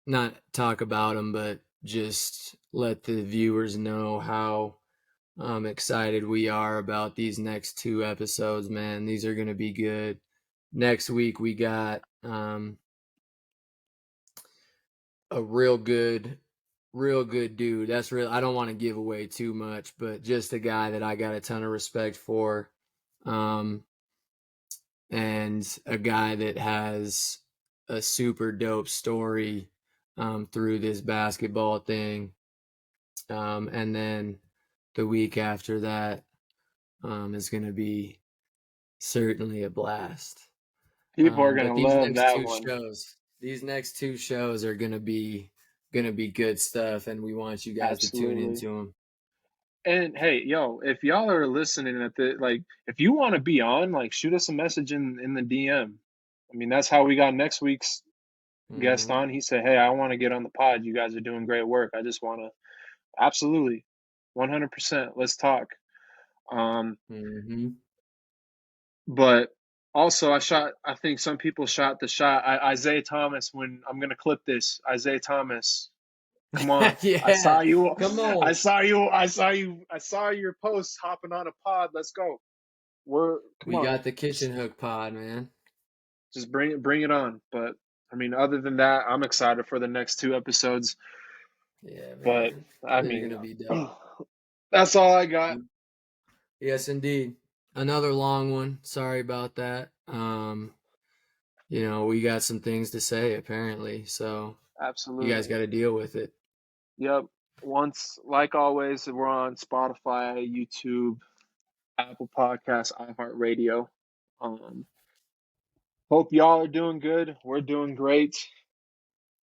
Not talk about them, but just let the viewers know how excited we are about these next 2 episodes, man. These are gonna be good. Next week we got a real good dude. That's real. I don't want to give away too much, but just a guy that I got a ton of respect for. Um, and a guy that has a super dope story through this basketball thing. And then the week after that is going to be certainly a blast. People are But gonna love that one. these next two shows are gonna be good stuff, and we want you guys to tune Absolutely. into them. And hey, yo, if y'all are listening at the like, if you want to be on, like, shoot us a message in the DM. I mean, that's how we got next week's guest Mm-hmm. on. He said, "Hey, I want to get on the pod. You guys are doing great work. I just want to." Absolutely, 100%. Let's talk. Um, Mm-hmm. but also, I think some people shot the shot. Isaiah Thomas. When I'm gonna clip this, Isaiah Thomas. Come on. I saw Yeah, you. come I on. saw you. I saw you. I saw your post hopping on a pod. Let's go. We're come We on. got the kitchen hook pod, man. Just bring it on. But I mean, other than that, I'm excited for the next 2 episodes. Yeah, But man. I They're mean, gonna be done. that's all I got. Yes, indeed. Another long one. Sorry about that. We got some things to say apparently, so you guys Absolutely. got to deal with it. Yep. Once, like always, we're on Spotify, YouTube, Apple Podcasts, iHeartRadio. Um, Hope y'all are doing good. We're doing great.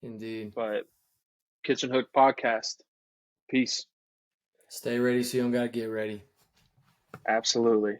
Indeed. But Kitchen Hook Podcast. Peace. Stay ready so you don't got to get ready. Absolutely.